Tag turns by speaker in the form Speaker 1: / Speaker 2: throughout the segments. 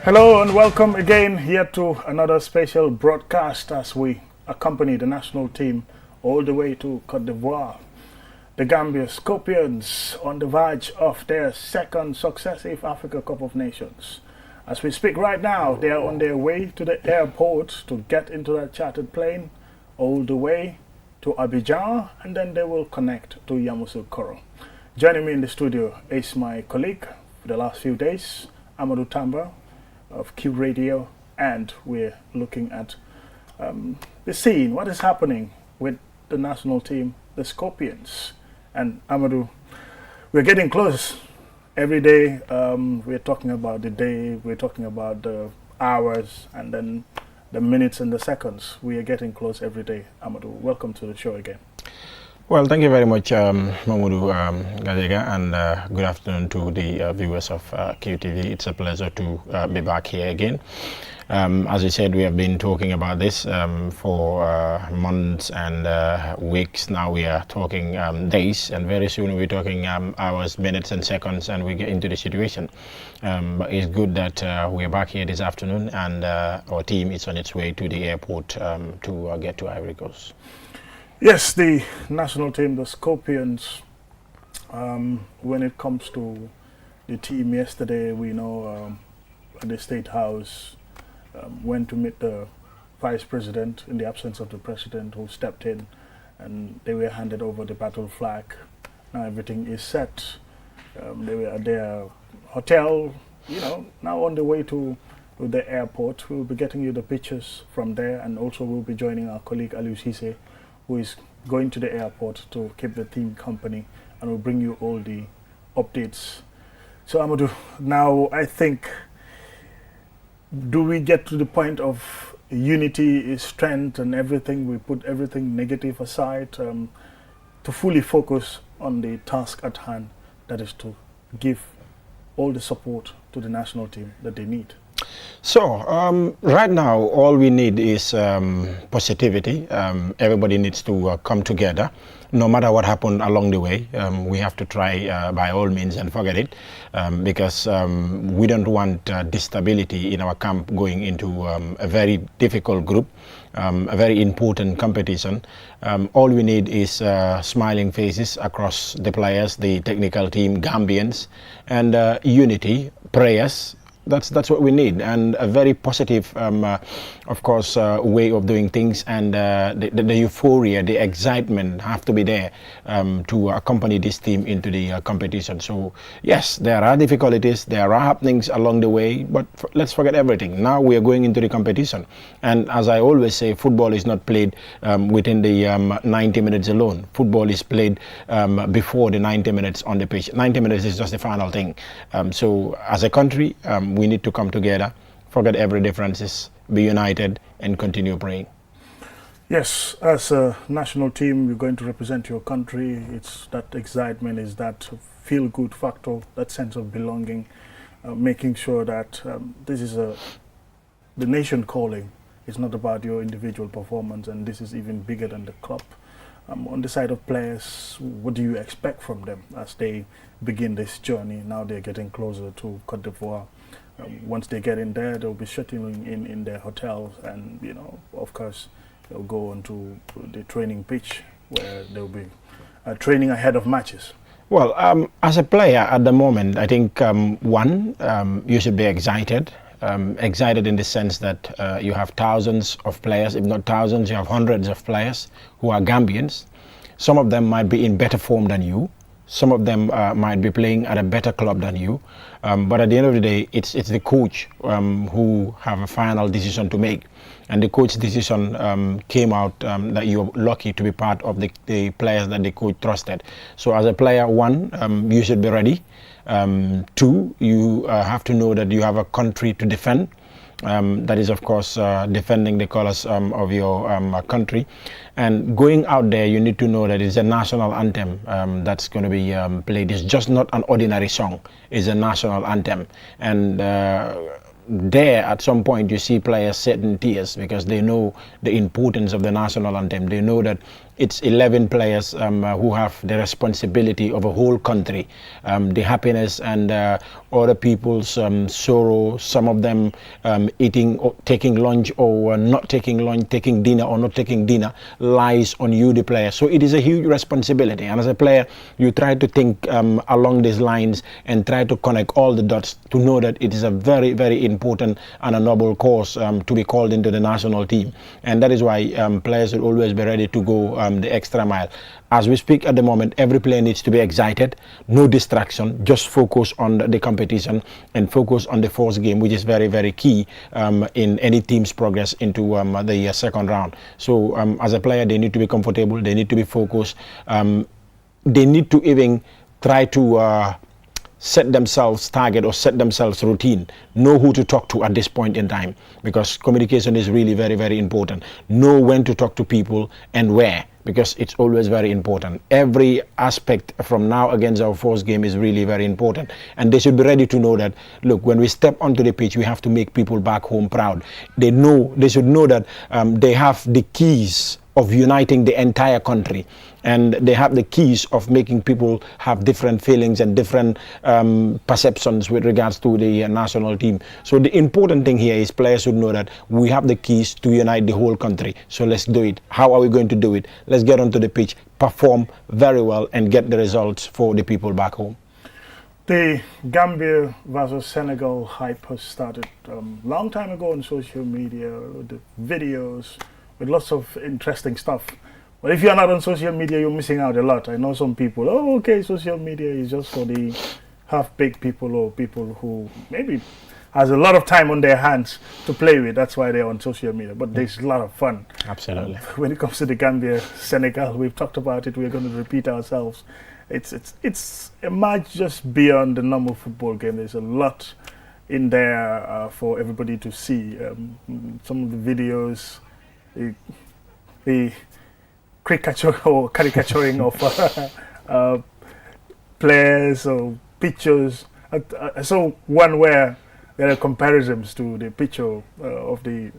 Speaker 1: Hello and welcome again here to another special broadcast as we accompany the national team all the way to Cote d'Ivoire. The Gambia Scorpions on the verge of their second successive Africa Cup of Nations. As we speak right now, they are on their way to the airport to get into that chartered plane all the way to Abidjan, and then they will connect to Yamoussoukro. Joining me in the studio is my colleague for the last few days, Amadou Tamba of Q Radio, and we're looking at the scene, what is happening with the national team, the Scorpions. And Amadou, we're getting close. Every day we're talking about the day, we're talking about the hours, and then the minutes and the seconds. We are getting close every day. Amadou, welcome to the show again.
Speaker 2: Well, thank you very much, Mamoudou Gadega, and good afternoon to the viewers of QTV. It's a pleasure to be back here again. As you said, we have been talking about this for months and weeks. Now we are talking days, and very soon we'll be talking hours, minutes and seconds, and we get into the situation. But it's good that we are back here this afternoon, and our team is on its way to the airport to get to Ivory Coast.
Speaker 1: Yes, the national team, the Scorpions, when it comes to the team yesterday, we know at the State House, went to meet the Vice President in the absence of the President, who stepped in, and they were handed over the battle flag. Now everything is set. They were at their hotel, now on the way to the airport. We'll be getting you the pictures from there, and also we'll be joining our colleague Aliou Cisse, who is going to the airport to keep the team company, and will bring you all the updates. So Amadou, now I think, do we get to the point of unity is strength and everything, we put everything negative aside to fully focus on the task at hand, that is to give all the support to the national team that they need?
Speaker 2: So right now all we need is positivity. Everybody needs to come together. No matter what happened along the way, we have to try by all means and forget it, because we don't want instability in our camp going into a very difficult group, a very important competition. All we need is smiling faces across the players, the technical team, Gambians, and unity, prayers. That's what we need, and a very positive, of course, way of doing things, and the euphoria, the excitement have to be there to accompany this team into the competition. So yes, there are difficulties, there are happenings along the way, but let's forget everything. Now we are going into the competition, and as I always say, football is not played within the 90 minutes alone. Football is played before the 90 minutes on the pitch. 90 minutes is just the final thing. So as a country, we need to come together, forget every differences, be united, and continue praying.
Speaker 1: Yes, as a national team, you're going to represent your country. It's that excitement, is that feel-good factor, that sense of belonging, making sure that this is the nation calling. It's not about your individual performance, and this is even bigger than the club. On the side of players, what do you expect from them as they begin this journey? Now they're getting closer to Cote d'Ivoire. Once they get in there, they'll be settling in their hotels, and of course they'll go on to the training pitch where they'll be training ahead of matches.
Speaker 2: Well, as a player at the moment, I think you should be excited. Excited in the sense that you have thousands of players, if not thousands, you have hundreds of players who are Gambians. Some of them might be in better form than you. Some of them might be playing at a better club than you, but at the end of the day, it's the coach who have a final decision to make. And the coach's decision came out that you're lucky to be part of the players that the coach trusted. So as a player, one, you should be ready. Two, you have to know that you have a country to defend. That is, of course, defending the colors of your country. And going out there, you need to know that it's a national anthem that's going to be played. It's just not an ordinary song. It's a national anthem. And there, at some point, you see players shedding tears because they know the importance of the national anthem. They know that it's 11 players who have the responsibility of a whole country, the happiness and other people's sorrow, some of them eating or taking lunch or not taking lunch, taking dinner or not taking dinner, lies on you, the player. So it is a huge responsibility, and as a player you try to think along these lines and try to connect all the dots to know that it is a very, very important and a noble cause to be called into the national team. And that is why players will always be ready to go the extra mile. As we speak at the moment, every player needs to be excited, no distraction, just focus on the competition and focus on the first game, which is very, very key in any team's progress into the second round. So as a player, they need to be comfortable, they need to be focused, they need to even try to set themselves target or set themselves routine, know who to talk to at this point in time, because communication is really very, very important. Know when to talk to people and where, because it's always very important. Every aspect from now against our first game is really very important, and they should be ready to know that, look, when we step onto the pitch, we have to make people back home proud. They should know that they have the keys of uniting the entire country, and they have the keys of making people have different feelings and different perceptions with regards to the national team. So the important thing here is players should know that we have the keys to unite the whole country. So let's do it. How are we going to do it? Let's get onto the pitch, perform very well, and get the results for the people back home.
Speaker 1: The Gambia versus Senegal hype has started long time ago on social media, the videos, with lots of interesting stuff. But if you're not on social media, you're missing out a lot. I know some people, oh, okay, social media is just for the half-baked people or people who maybe has a lot of time on their hands to play with. That's why they're on social media. But there's a lot of fun.
Speaker 2: Absolutely.
Speaker 1: When it comes to the Gambia, Senegal, we've talked about it. We're going to repeat ourselves. It's a match just beyond the normal football game. There's a lot in there for everybody to see. Some of the videos, the caricature or caricaturing of players or pictures. I saw one where there are comparisons to the picture of the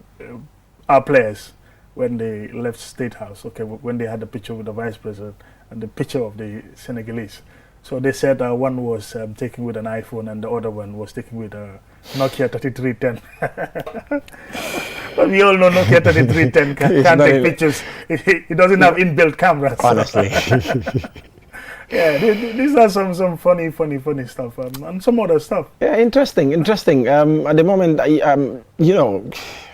Speaker 1: our players when they left State House. Okay, when they had the picture with the vice president and the picture of the Senegalese. So they said one was taken with an iPhone and the other one was taken with a Nokia 3310. But we all know Nokia 3310 can't take pictures. It doesn't have inbuilt cameras.
Speaker 2: Honestly.
Speaker 1: Yeah, these are some funny stuff and some other stuff.
Speaker 2: Yeah, interesting. At the moment, you know,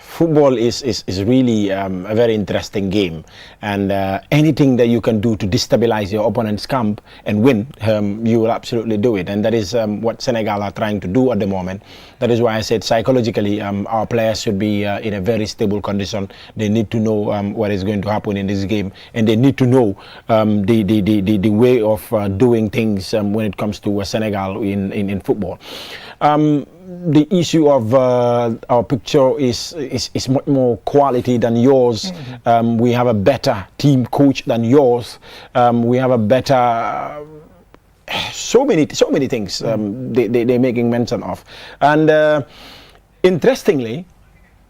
Speaker 2: football is really a very interesting game, and anything that you can do to destabilize your opponent's camp and win, you will absolutely do it, and that is what Senegal are trying to do at the moment. That is why I said psychologically our players should be in a very stable condition. They need to know what is going to happen in this game, and they need to know the way of doing things when it comes to Senegal in football. The issue of our picture is much more quality than yours. We have a better team coach than yours. We have a better so many things they're making mention of. And interestingly,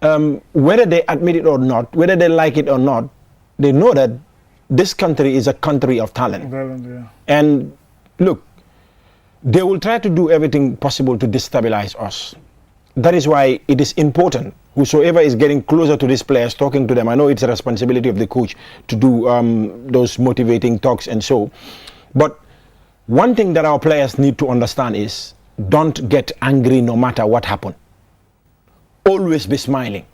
Speaker 2: whether they admit it or not, whether they like it or not, they know that this country is a country of talent.
Speaker 1: Yeah.
Speaker 2: And look, they will try to do everything possible to destabilize us. That is why it is important, whosoever is getting closer to these players, talking to them, I know it's a responsibility of the coach to do those motivating talks and so. But one thing that our players need to understand is, don't get angry no matter what happened. Always be smiling.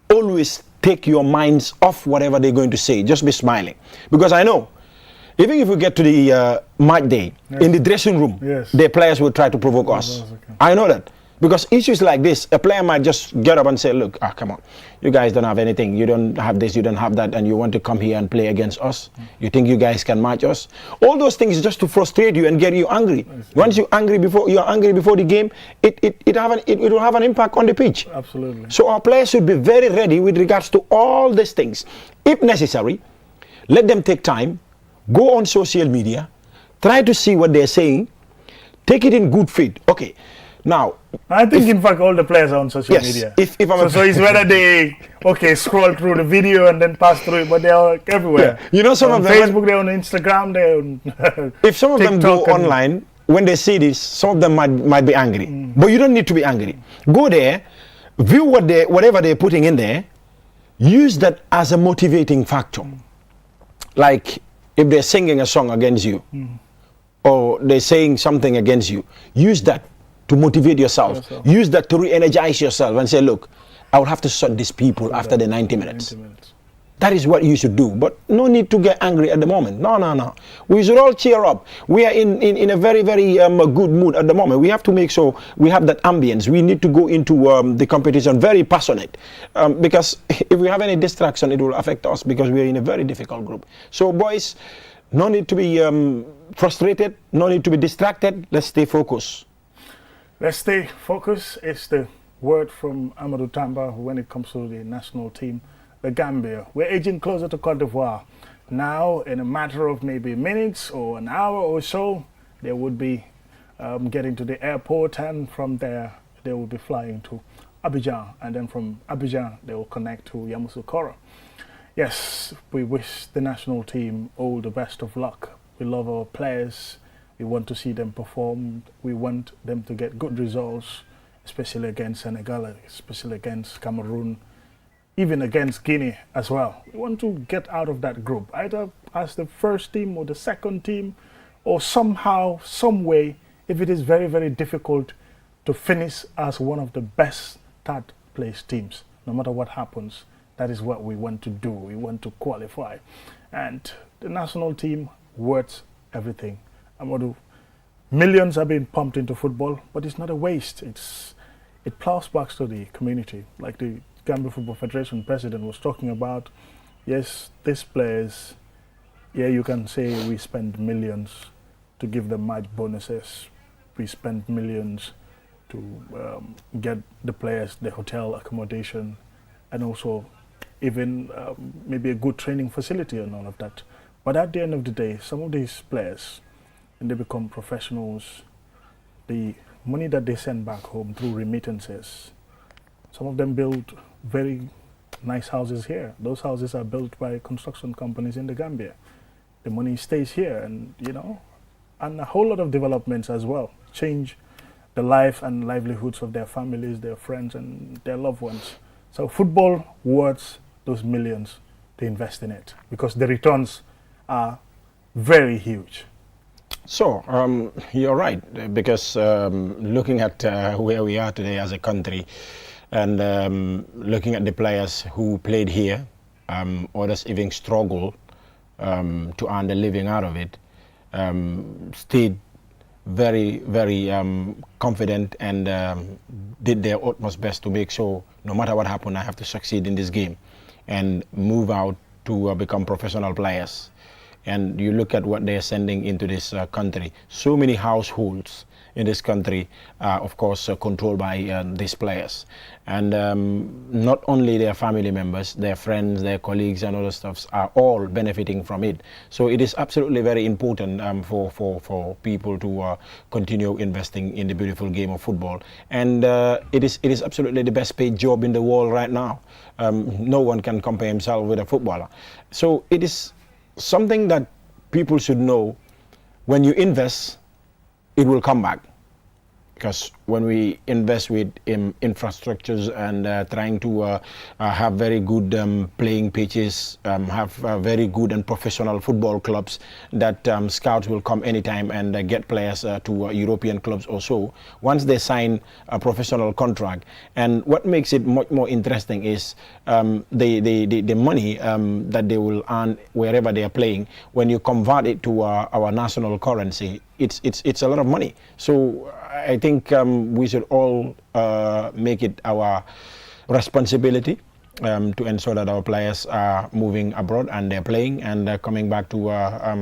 Speaker 2: Always take your minds off whatever they're going to say. Just be smiling. Because I know, even if we get to the match day, yes, in the dressing room,
Speaker 1: yes,
Speaker 2: the players will try to provoke us.
Speaker 1: Okay.
Speaker 2: I know that. Because issues like this, a player might just get up and say, look, come on, you guys don't have anything. You don't have this, you don't have that, and you want to come here and play against us? You think you guys can match us? All those things just to frustrate you and get you angry. Once you're angry before the game, it will have an impact on the pitch.
Speaker 1: Absolutely.
Speaker 2: So our players should be very ready with regards to all these things. If necessary, let them take time, go on social media, try to see what they're saying, take it in good faith. Okay, Now,
Speaker 1: I think, in fact, all the players are on social
Speaker 2: yes,
Speaker 1: media.
Speaker 2: if I'm
Speaker 1: So it's whether they scroll through the video and then pass through it, but they are everywhere.
Speaker 2: Yeah. You know, some
Speaker 1: on
Speaker 2: of them
Speaker 1: Facebook, they're on Instagram, they're on
Speaker 2: if some of them go
Speaker 1: TikTok and-
Speaker 2: online, when they see this, some of them might be angry. But you don't need to be angry. Go there, view whatever they're putting in there, use that as a motivating factor. Like if they're singing a song against you, or they're saying something against you, use that to motivate yourself. Use that to re-energize yourself and say, look, I will have to shut these people after the 90 minutes. That is what you should do. But no need to get angry at the moment. No. We should all cheer up. We are in a very, very good mood at the moment. We have to make sure we have that ambience. We need to go into the competition very passionate. Because if we have any distraction, it will affect us because we are in a very difficult group. So boys, no need to be frustrated. No need to be distracted. Let's stay focused.
Speaker 1: Let's stay focused. It's the word from Amadou Tamba when it comes to the national team. The Gambia. We're edging closer to Cote d'Ivoire. Now, in a matter of maybe minutes or an hour or so, they would be getting to the airport, and from there they will be flying to Abidjan, and then from Abidjan they will connect to Yamoussoukro. Yes, we wish the national team all the best of luck. We love our players. We want to see them perform. We want them to get good results, especially against Senegal, especially against Cameroon, even against Guinea as well. We want to get out of that group, either as the first team or the second team, or somehow, some way, if it is very, very difficult, to finish as one of the best third place teams. No matter what happens, that is what we want to do. We want to qualify. And the national team worth everything. Amadou, millions are being pumped into football, but it's not a waste. It plows back to the community, like the Gambia Football Federation president was talking about. Yes, these players, yeah, you can say we spend millions to give them match bonuses. We spend millions to get the players the hotel accommodation, and also even maybe a good training facility and all of that. But at the end of the day, some of these players, when they become professionals, the money that they send back home through remittances, some of them build very nice houses here. Those houses are built by construction companies in the Gambia. The money stays here, and and a whole lot of developments as well. Change the life and livelihoods of their families, their friends, and their loved ones. So football worth those millions to invest in it, because the returns are very huge.
Speaker 2: So, you're right, because looking at where we are today as a country, and looking at the players who played here, others even struggle to earn a living out of it, stayed very, very confident and did their utmost best to make sure no matter what happened, I have to succeed in this game and move out to become professional players. And you look at what they're sending into this country. So many households in this country are, of course, controlled by these players. And not only their family members, their friends, their colleagues and other stuffs are all benefiting from it. So it is absolutely very important for people to continue investing in the beautiful game of football. And it is absolutely the best paid job in the world right now. No one can compare himself with a footballer. So it is something that people should know. When you invest, it will come back. Because when we invest with infrastructures and trying to have very good playing pitches, have very good and professional football clubs, that scouts will come anytime and get players to European clubs or so, once they sign a professional contract. And what makes it much more interesting is the money that they will earn wherever they are playing. When you convert it to our national currency, it's a lot of money. So I think we should all make it our responsibility to ensure that our players are moving abroad and they're playing and they're coming back to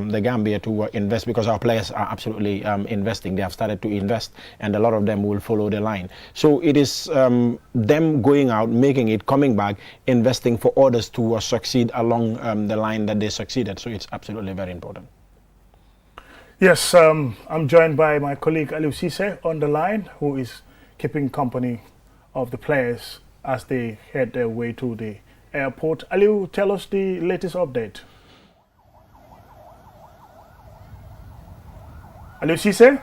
Speaker 2: the Gambia to invest, because our players are absolutely investing. They have started to invest, and a lot of them will follow the line. So it is them going out, making it, coming back, investing for others to succeed along the line that they succeeded. So it's absolutely very important.
Speaker 1: Yes, I'm joined by my colleague Aliou Cisse on the line, who is keeping company of the players as they head their way to the airport. Aliu, tell us the latest update. Aliu Cisse?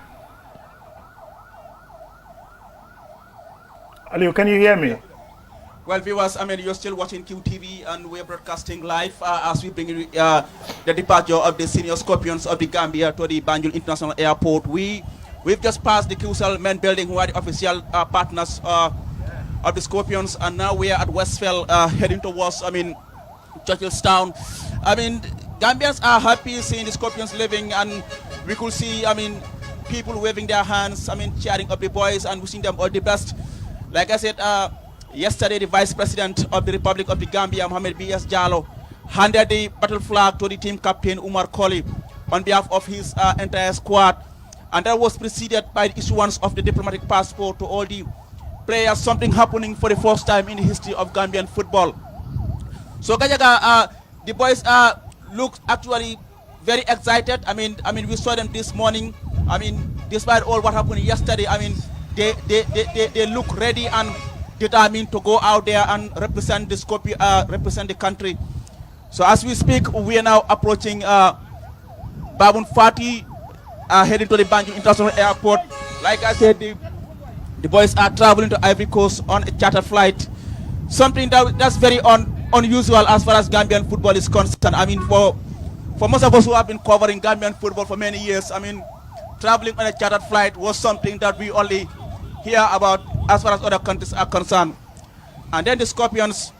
Speaker 1: Aliu, can you hear me?
Speaker 3: Well, viewers, I mean, you're still watching QTV and we're broadcasting live as we bring you the departure of the senior Scorpions of the Gambia to the Banjul International Airport. We've just passed the QCell main building, who are the official partners of the Scorpions, and now we are at Westfield heading towards, Churchillstown. Gambians are happy seeing the Scorpions living, and we could see, people waving their hands, cheering up the boys and wishing them all the best. Like I said, yesterday, the Vice President of the Republic of the Gambia, Mohamed B.S. Jallow, handed the battle flag to the team captain, Umar Colley, on behalf of his entire squad. And that was preceded by the issuance of the diplomatic passport to all the players, something happening for the first time in the history of Gambian football. So, Gajaga, the boys look actually very excited. We saw them this morning. Despite all what happened yesterday, they look ready and determined to go out there and represent the country. So as we speak, we are now approaching Babun Fati, heading to the Banjul International Airport. Like I said, the boys are traveling to Ivory Coast on a charter flight. Something that's very unusual as far as Gambian football is concerned. For most of us who have been covering Gambian football for many years, traveling on a chartered flight was something that we only hear about as far as other countries are concerned. And then the Scorpions,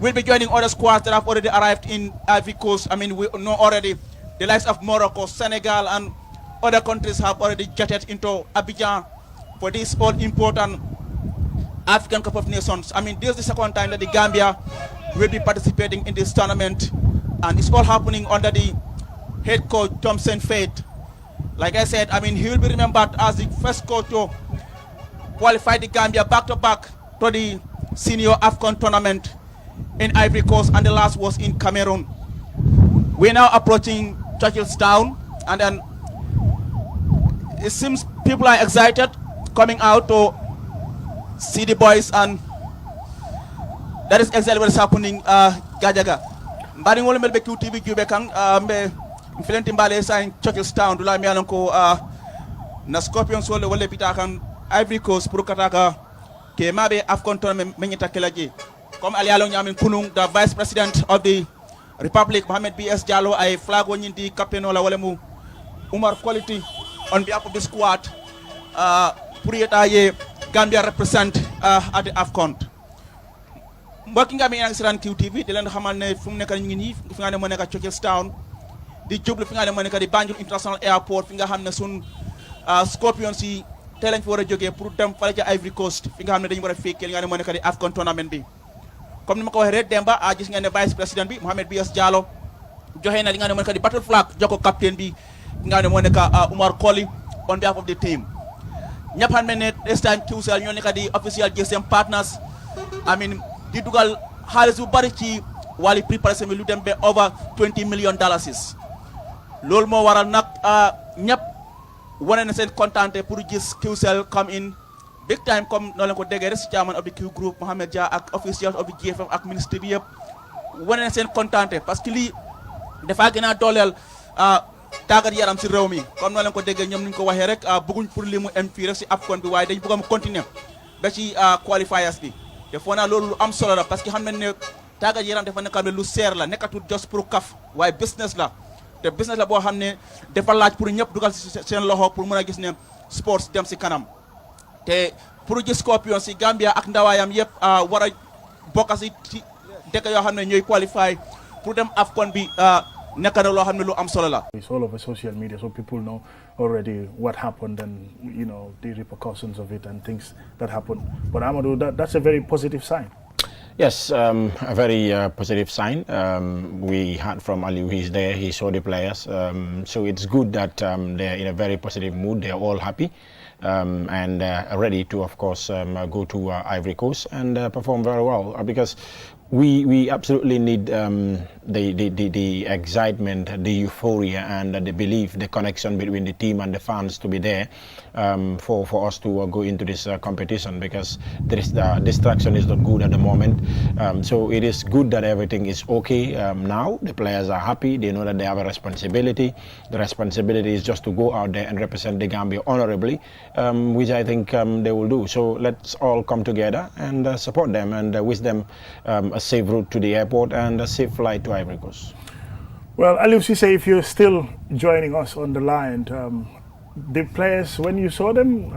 Speaker 3: will be joining other squads that have already arrived in Ivory Coast. We know already the likes of Morocco, Senegal, and other countries have already jetted into Abidjan for this all important African Cup of Nations. This is the second time that the Gambia will be participating in this tournament, and it's all happening under the head coach Thompson Fate. Like I said, he will be remembered as the first coach to qualify the Gambia back-to-back to the senior Afcon tournament in Ivory Coast, and the last was in Cameroon. We're now approaching Churchillstown, and then it seems people are excited coming out to see the boys, and that is exactly what is happening. Gajaga. Mbari ngolo melbe QTV jube kang Filenti mbale sa in Churchillstown dula mi alan ko na Scorpions wala pita kan Ivory Coast pour kataka ke mabe Afcon tournament menyita kelaji comme ali alon nyamin kunung the Vice President of the Republic Mohamed B.S. Jallow ay flag wonyinti captain wala mu Umar Quality on behalf of the squad pour yeta ye Gambia represent at the Afcon. Mbokk nga mi ngi siran QTV di leen xamal ne fu mu nekk ñu ngi nii fi nga ne moo nekk Churchillstown di jublu fi nga ne moo nekk di Banjul International Airport fi nga xam ne sun Scorpions yi tey lañ fi war a jógee pour dem fale ca Ivory Coast fi nga xam ne dañu war a fekkee li nga ne moo nekk di Afcon tournament bi. Comme ni ma ko waxee rek Demba gis ngeen ne Vice Président bi Mohamed B.S. Jallow joxe na li nga ne moo nekk di battle flag jox ko captain bi fi nga ne moo nekk Umar Colley on behalf of the team. ñëpp xam ne this time QCell ñoo nekk di official GSM partners di dugal xaalis bu bari ci wàllu préparation bi lu dem ba over $20 million. loolu moo waral nag ñëpp wane na seen kontaante pour gis QCell come in big time comme noonu la ko déggee rek si chairman of the Q group Mohamed Dia ak officials of the GFM ak ministre bi yëpp wane na seen kontaante parce que lii dafa gën a dooleel tàggat yaram si réew mi comme noonu la ko déggee ñoom ni ñu ko waxee rek bëgguñ pour li mu am fii rek si Afcon bi waaye dañ bëgg mu continuer ba ci qualifiers bi. te foo naa loolu lu am solo la parce que xam nañ ne tàggat yaram dafa nekk lu seer la nekkatul just pour kaf waaye business la te business la boo xam ne dafa laaj pour ñëpp dugal si seen loxo pour mën a gis ne sports dem si kanam te pour gis Scorpions si Gambia ak ndawaayam yëpp war a bokk si dëkk yoo xam ne ñooy qualify pour dem Afcon bi nekk na loo xam ne lu am solo la.
Speaker 1: It's all over social media, so people know already what happened and the repercussions of it and things that happened. But Amadou, that's a very positive sign.
Speaker 2: Yes, a very positive sign. We heard from Aliu, he's there, he saw the players. So it's good that they're in a very positive mood, they're all happy and ready to, of course, go to Ivory Coast and perform very well. Because We absolutely need the excitement, the euphoria, and the belief, the connection between the team and the fans to be there for us to go into this competition, because the distraction is not good at the moment. So it is good that everything is okay now. The players are happy. They know that they have a responsibility. The responsibility is just to go out there and represent the Gambia honorably, which I think they will do. So let's all come together and support them and wish them a safe route to the airport and a safe flight to Ivory Coast.
Speaker 1: Well, Aliou Cisse, if you're still joining us on the line, the players, when you saw them,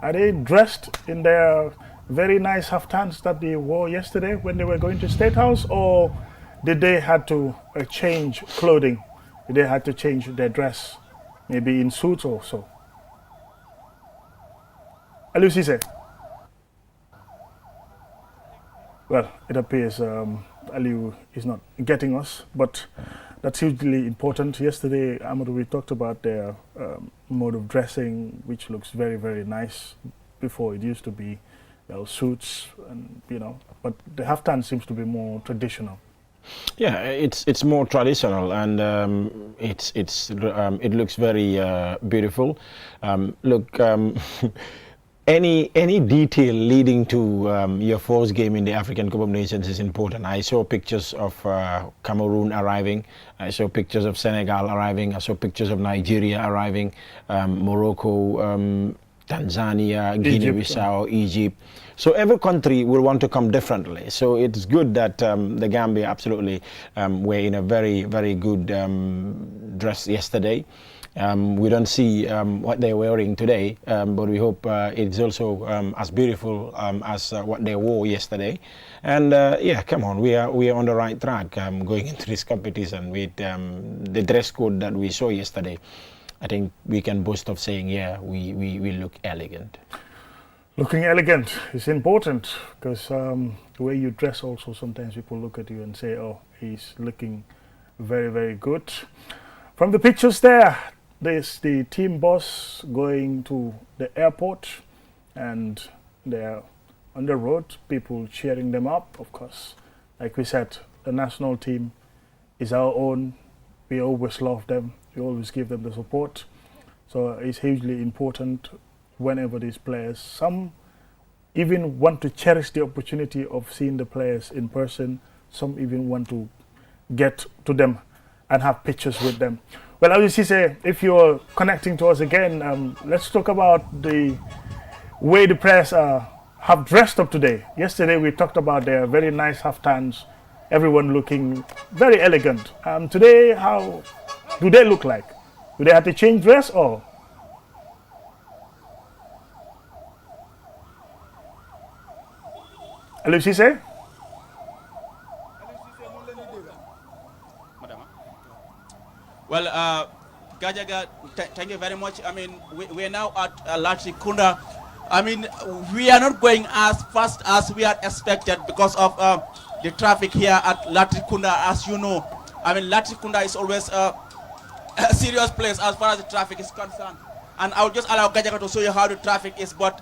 Speaker 1: are they dressed in their very nice haftans that they wore yesterday when they were going to State House, or did they had to change clothing? Did they had to change their dress, maybe in suits or so? Aliou Cisse. Well, it appears Aliou is not getting us, but that's hugely important. Yesterday, Amadou, we talked about their mode of dressing, which looks very, very nice. Before it used to be, well, suits, and but the halftime seems to be more traditional.
Speaker 2: Yeah, it's more traditional, and it looks very beautiful. Look. Any detail leading to your first game in the African Cup of Nations is important. I saw pictures of Cameroon arriving. I saw pictures of Senegal arriving. I saw pictures of Nigeria arriving, Morocco, Tanzania, Guinea-Bissau, Egypt. So every country will want to come differently. So it's good that the Gambia absolutely were in a very, very good dress yesterday. We don't see what they're wearing today, but we hope it's also as beautiful as what they wore yesterday. And yeah, come on, we are on the right track going into this competition with the dress code that we saw yesterday. I think we can boast of saying, yeah, we look elegant.
Speaker 1: Looking elegant is important, because the way you dress also, sometimes people look at you and say, oh, he's looking very, very good. From the pictures there's the team boss going to the airport, and they're on the road, people cheering them up, of course. Like we said, the national team is our own. We always love them. We always give them the support. So it's hugely important whenever these players, some even want to cherish the opportunity of seeing the players in person. Some even want to get to them and have pictures with them. Well, Aliou Cisse, if you're connecting to us again, let's talk about the way the players have dressed up today. Yesterday we talked about their very nice haftans, everyone looking very elegant. Today, how do they look like? Do they have to change dress or? Aliou Cisse?
Speaker 3: Well, Gajaga, thank you very much. I mean, we're now at Latrikunda. I mean, we are not going as fast as we had expected because of the traffic here at Latrikunda, as you know. I mean, Latrikunda is always a serious place as far as the traffic is concerned. And I'll just allow Gajaga to show you how the traffic is. But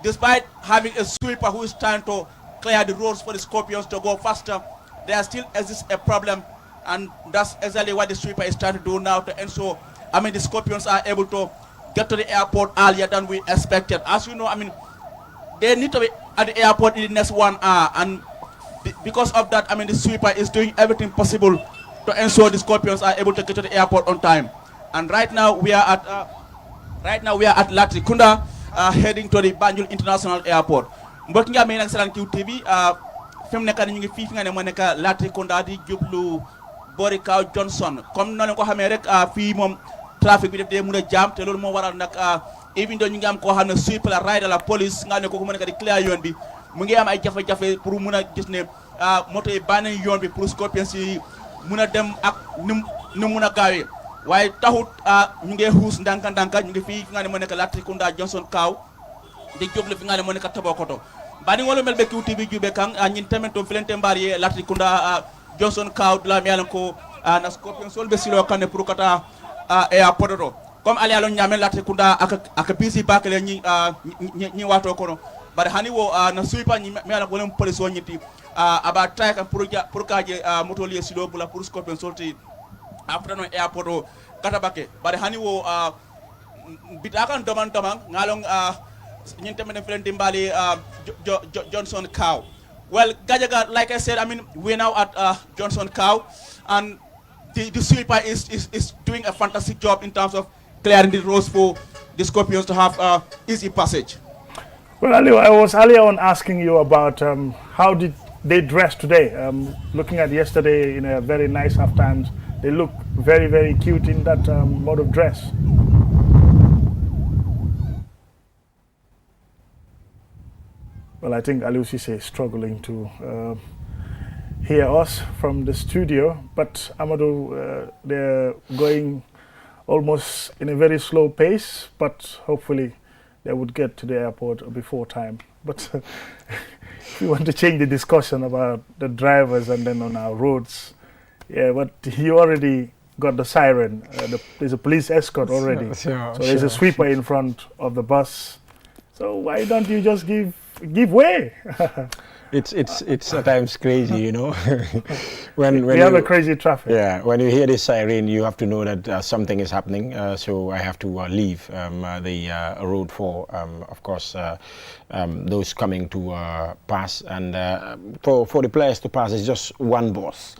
Speaker 3: despite having a sweeper who is trying to clear the roads for the Scorpions to go faster, there still exists a problem. And that's exactly what the sweeper is trying to do now to ensure, I mean, the Scorpions are able to get to the airport earlier than we expected. As you know, I mean, they need to be at the airport in the next 1 hour. And because of that, I mean, the sweeper is doing everything possible to ensure the Scorpions are able to get to the airport on time. And right now we are at Latrikunda, heading to the Banjul International Airport. Mbokk nga amee nag seetaan QTV fi mu nekk ñu ngi fii fi nga ne moo nekk Latrikunda di jublu boori Kaw Johnson. Comme noonu ko xamee rek fii moom trafic bi def dee mën a jaam te loolu moo waral nag even though ñu ngi am koo xam ne sweeper la rider la police nga ne ko mu nekk di clear yoon bi mu ngi am ay jafe-jafe pour mun a gis ne moto yi bàyyi nañ yoon bi pour Scorpions yi mun a dem ak ni mun a gaawee waaye taxut ñu ngi xuus ndànka-ndànka ñu ngi fii fi nga ne moo nekk Latrikunda Johnson Kaw di jublu fi nga ne moo nekk Tabokoto bani ngolo mel be QTV jube kan ñin tamen to filente mbari Latrikunda Johnson Kaw la mi ko na Scorpions sol be silo kan pour kata airport do comme ali alon nyame Latrikunda ak PC bakale ñi wato kono bare hani wo na suipa ni me ala ko lem police wonyiti aba try ka pour kaje motolier silo bula pour scorpion solti after no airport o katabake bare hani wo bitakan doman ngalong nyinte men frente mbali Johnson Cow. Well, Gajaga, like I said, I mean, we're now at Johnson Cow, and the sweeper is doing a fantastic job in terms of clearing the roads for the Scorpions to have easy passage.
Speaker 1: Well, Ali, I was earlier on asking you about how did they dress today. Looking at yesterday in a very nice halftime, they look very, very cute in that mode of dress. Well, I think Aliou Cissé is struggling to hear us from the studio, but Amadou, they're going almost in a very slow pace, but hopefully they would get to the airport before time. But if you want to change the discussion about the drivers and then on our roads, yeah, but he already got the siren. There's a police escort already. So there's a sweeper in front of the bus. So why don't you just give way?
Speaker 2: It's at times crazy, you know. when
Speaker 1: we have a crazy traffic.
Speaker 2: Yeah, when you hear this siren, you have to know that something is happening. So I have to leave the road for, of course, those coming to pass. And for the players to pass, it's just one bus.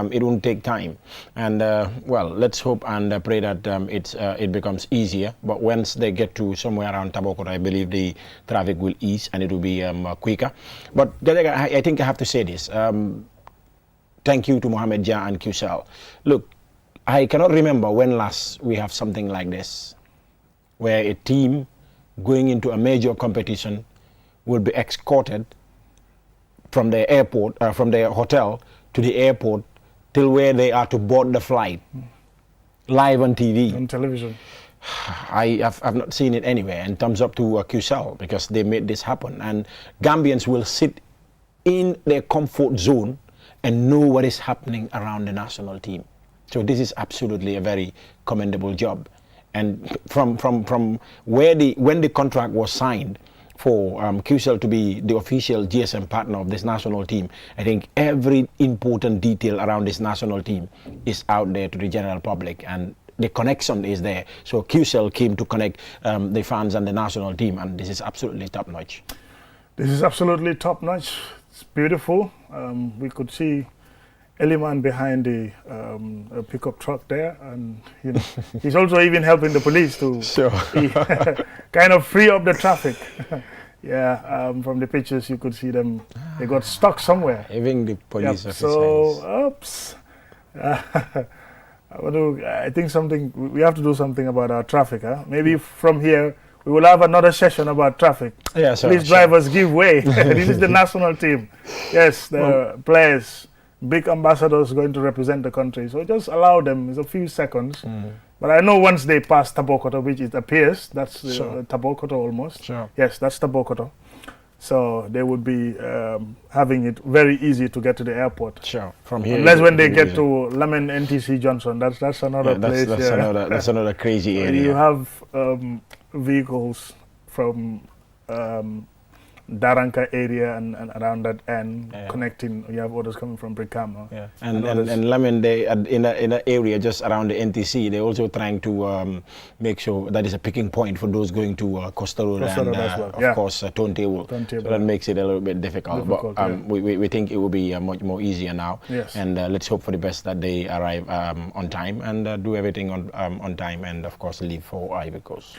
Speaker 2: It won't take time. And well, let's hope and pray that it becomes easier. But once they get to somewhere around Tabokoro, I believe the traffic will ease and it will be quicker. But I think I have to say this. Thank you to Mohamed Dia and QCell. Look, I cannot remember when last we have something like this, where a team going into a major competition will be escorted from the airport, from the hotel to the airport till where they are to board the flight, live on TV.
Speaker 1: On television.
Speaker 2: I've not seen it anywhere, and thumbs up to QCell because they made this happen. And Gambians will sit in their comfort zone and know what is happening around the national team. So this is absolutely a very commendable job. And from when the contract was signed for QCell to be the official GSM partner of this national team, I think every important detail around this national team is out there to the general public, and the connection is there. So QCell came to connect the fans and the national team, and this is absolutely top notch.
Speaker 1: This is absolutely top notch. It's beautiful. We could see Eliman behind the pickup truck there, and you know he's also even helping the police to kind of free up the traffic. Yeah, from the pictures you could see them. They got stuck somewhere.
Speaker 2: Even the police officers.
Speaker 1: So, oops. I think we have to do something about our traffic. Huh? Maybe from here we will have another session about traffic.
Speaker 2: Yeah,
Speaker 1: Please, drivers, give way. This is the national team. Yes, the players, big ambassadors going to represent the country. So just allow them. It's a few seconds. But I know once they pass Tabokoto, which it appears, that's Tabokoto almost.
Speaker 2: Sure.
Speaker 1: Yes, that's Tabokoto. So they would be having it very easy to get to the airport.
Speaker 2: Sure. From here.
Speaker 1: Unless when they get to Lamin NTC Johnson, that's another place.
Speaker 2: That's another crazy area.
Speaker 1: You have vehicles from Daranka area and around that end connecting. You have others coming from Brikama.
Speaker 2: Yeah. And Lamin, they in an area just around the NTC, they're also trying to make sure that is a picking point for those going to Costa Road and of course Turntable. So that makes it a little bit difficult. But we think it will be much more easier now.
Speaker 1: Yes.
Speaker 2: And let's hope for the best that they arrive on time and do everything on time, and of course leave for Ivory Coast.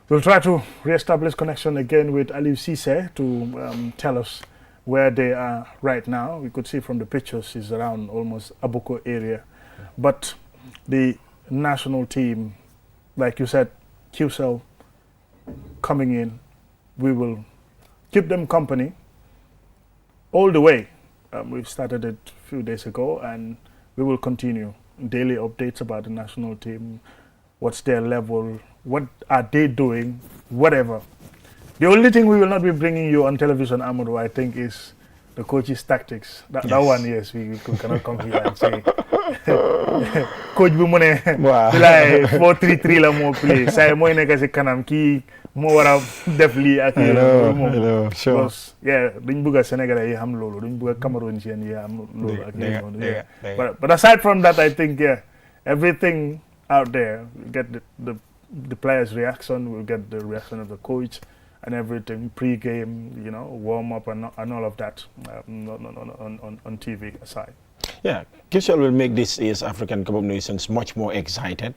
Speaker 1: We'll try to re-establish connection again with Aliou Cissé to tell us where they are right now. We could see from the pictures is around almost Abuko area. But the national team, like you said, QCell coming in, we will keep them company all the way. We started it a few days ago, and we will continue daily updates about the national team, what's their level, what are they doing, whatever. The only thing we will not be bringing you on television, Amadou, I think, is the coach's tactics. That one, yes, we cannot come here and say, Coach bi mu ne, 4-3-3 la mo play. Say mo nek ci kanam ki moo war a def lii ak
Speaker 2: I know, sure.
Speaker 1: because duñ bëgg a Sénégalais yi xam loolu duñ bëgg a Camerooniens yi xam loolu ak yooyu noonu but aside from that I think everything out there we get the players' reaction, we'll get the reaction of the coach and everything, pre-game, warm up and all of that on TV aside.
Speaker 2: Yeah, Kishal will make this year's African Cup of Nations much more exciting,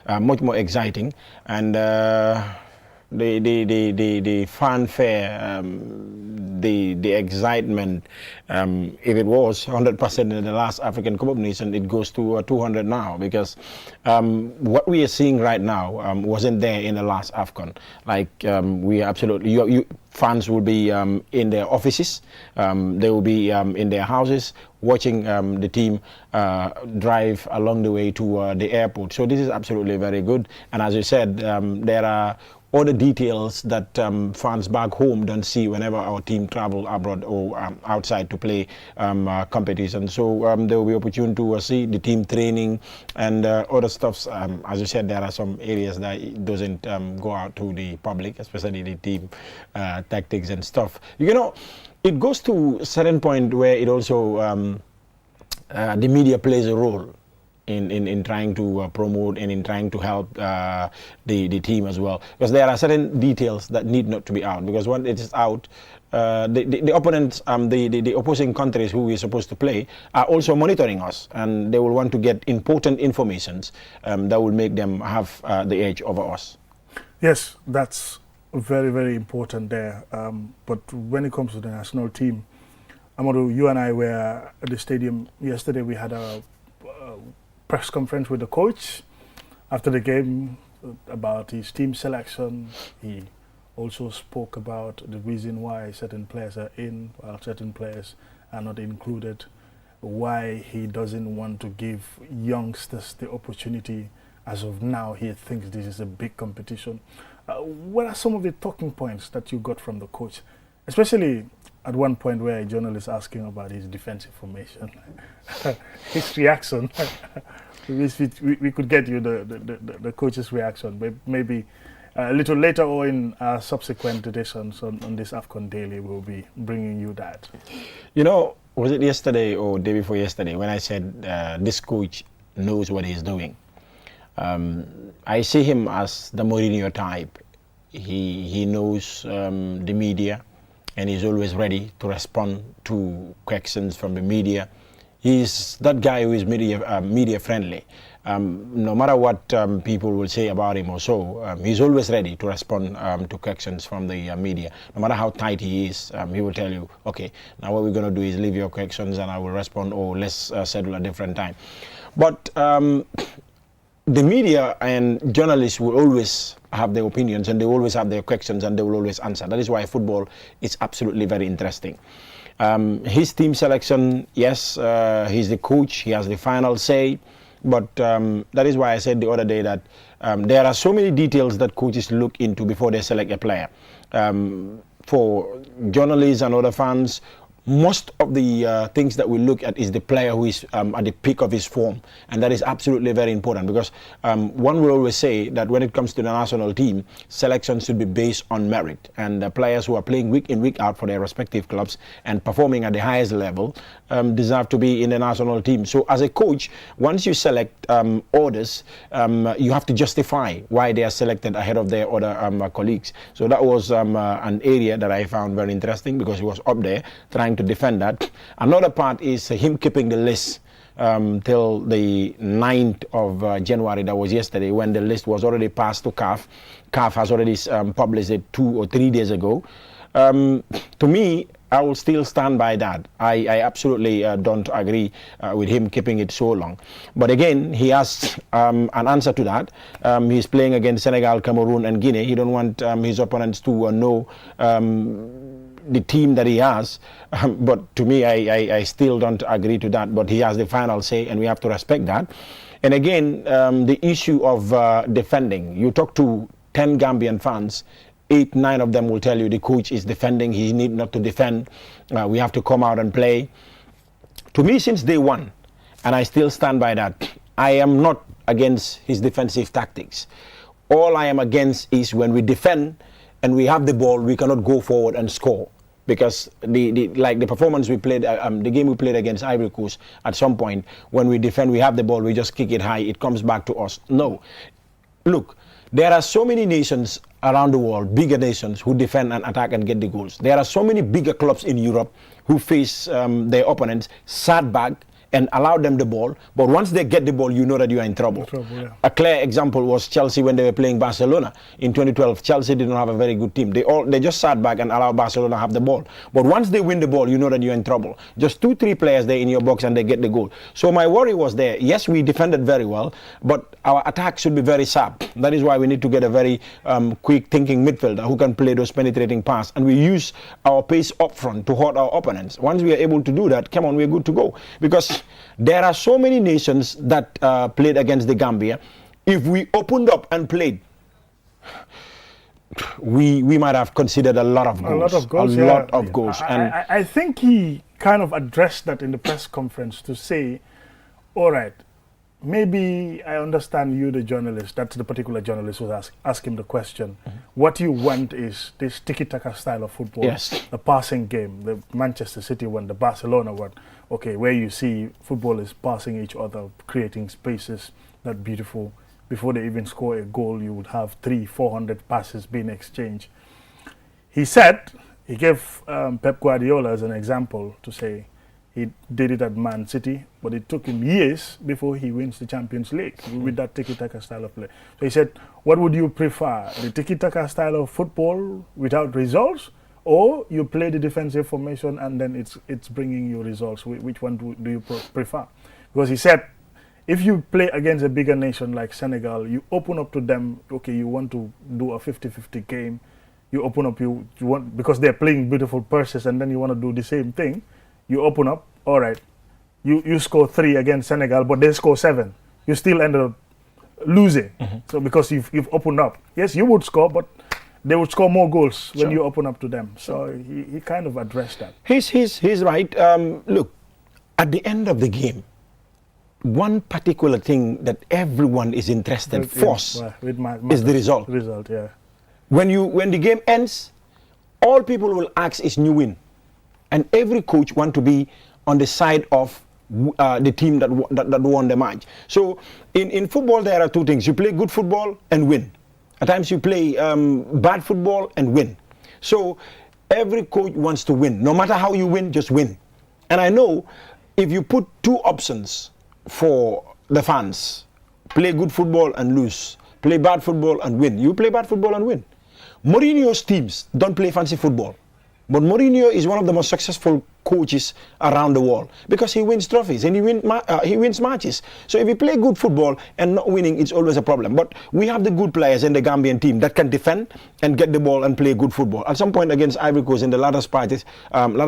Speaker 2: and the fanfare, the excitement. If it was 100% in the last African Cup of Nations, it goes to 200 now, because what we are seeing right now wasn't there in the last Afcon. Like we absolutely, fans will be in their offices, they will be in their houses, watching the team drive along the way to the airport. So this is absolutely very good. And as you said, there are other details that fans back home don't see whenever our team travel abroad or outside to play competition. So there will be opportunity to see the team training and other stuffs. As you said, there are some areas that it doesn't go out to the public, especially the team tactics and stuff. It goes to a certain point where it also the media plays a role in trying to promote and in trying to help the team as well, because there are certain details that need not to be out, because when it is out, the opponents, the opposing countries who we're supposed to play are also monitoring us, and they will want to get important informations that will make them have the edge over us.
Speaker 1: Yes, that's very, very important there. But when it comes to the national team, Amadou, you and I were at the stadium yesterday. We had a press conference with the coach after the game about his team selection. He also spoke about the reason why certain players are in while certain players are not included, why he doesn't want to give youngsters the opportunity. As of now, he thinks this is a big competition. What are some of the talking points that you got from the coach, especially at one point where a journalist asking about his defensive formation, his reaction? we could get you the coach's reaction, but maybe a little later or in subsequent editions on this Afcon Daily, we'll be bringing you that.
Speaker 2: Was it yesterday or day before yesterday when I said this coach knows what he's doing? I see him as the Mourinho type. He knows the media, and he's always ready to respond to questions from the media. He's that guy who is media friendly. No matter what people will say about him or so, he's always ready to respond to questions from the media. No matter how tight he is, he will tell you, okay, now what we're going to do is leave your questions and I will respond, or let's schedule a different time. But the media and journalists will always have their opinions, and they always have their questions, and they will always answer. That is why football is absolutely very interesting. His team selection, yes, he's the coach, he has the final say, but that is why I said the other day that there are so many details that coaches look into before they select a player. For journalists and other fans, most of the things that we look at is the player who is at the peak of his form, and that is absolutely very important, because one will always say that when it comes to the national team, selection should be based on merit, and the players who are playing week in, week out for their respective clubs and performing at the highest level deserve to be in the national team. So as a coach, once you select orders, you have to justify why they are selected ahead of their other colleagues. So that was an area that I found very interesting, because he was up there trying to defend that. Another part is him keeping the list till the 9th of January, that was yesterday, when the list was already passed to CAF. CAF has already published it 2 or 3 days ago. To me, I will still stand by that. I absolutely don't agree with him keeping it so long. But again, he has an answer to that. He's playing against Senegal, Cameroon, and Guinea. He don't want his opponents to know the team that he has, but to me, I still don't agree to that. But he has the final say, and we have to respect that. And again, the issue of defending. You talk to 10 Gambian fans, 8, 9 of them will tell you the coach is defending. He need not to defend. We have to come out and play. To me, since day one, and I still stand by that, I am not against his defensive tactics. All I am against is when we defend and we have the ball, we cannot go forward and score. Because the performance we played, the game we played against Ivory Coast, at some point when we defend, we have the ball, we just kick it high, it comes back to us. No, look, there are so many nations around the world, bigger nations, who defend and attack and get the goals. There are so many bigger clubs in Europe who face their opponents, sat back and allow them the ball, but once they get the ball, you know that you are in trouble.
Speaker 1: Yeah.
Speaker 2: A clear example was Chelsea when they were playing Barcelona in 2012. Chelsea did not have a very good team. They just sat back and allowed Barcelona to have the ball. But once they win the ball, you know that you're in trouble. Just 2-3 players there in your box and they get the goal. So my worry was there. Yes, we defended very well, but our attack should be very sharp. That is why we need to get a very quick thinking midfielder who can play those penetrating passes. And we use our pace up front to hurt our opponents. Once we are able to do that, come on, we're good to go. Because there are so many nations that played against the Gambia. If we opened up and played, we might have considered a lot of goals. A lot of goals.
Speaker 1: I think he kind of addressed that in the press conference to say, all right, maybe I understand you, the journalist, that's the particular journalist who was asking the question. What you want is this tiki-taka style of football, the passing game, the Manchester City one, the Barcelona one, okay, where you see footballers passing each other, creating spaces, that beautiful. Before they even score a goal, you would have 300-400 passes being exchanged. He said, he gave Pep Guardiola as an example to say, he did it at Man City, but it took him years before he wins the Champions League with that tiki-taka style of play. So he said, what would you prefer, the tiki-taka style of football without results, or you play the defensive formation and then it's bringing you results? Which one do you prefer? Because he said, if you play against a bigger nation like Senegal, you open up to them, okay, you want to do a 50-50 game, you open up, you want, because they're playing beautiful purses, and then you want to do the same thing. You open up, all right, you score 3 against Senegal, but they score 7. You still end up losing. So because you've opened up. Yes, you would score, but they would score more goals when you open up to them. So he kind of addressed that.
Speaker 2: He's right. Look, at the end of the game, one particular thing that everyone is interested first is the result. When the game ends, all people will ask is new win. And every coach want to be on the side of the team that won the match. So in football, there are 2 things. You play good football and win. At times you play bad football and win. So every coach wants to win. No matter how you win, just win. And I know if you put 2 options for the fans, play good football and lose, play bad football and win. You play bad football and win. Mourinho's teams don't play fancy football. But Mourinho is one of the most successful coaches around the world because he wins trophies and he wins matches. So if you play good football and not winning, it's always a problem. But we have the good players in the Gambian team that can defend and get the ball and play good football. At some point against Ivory Coast in the latter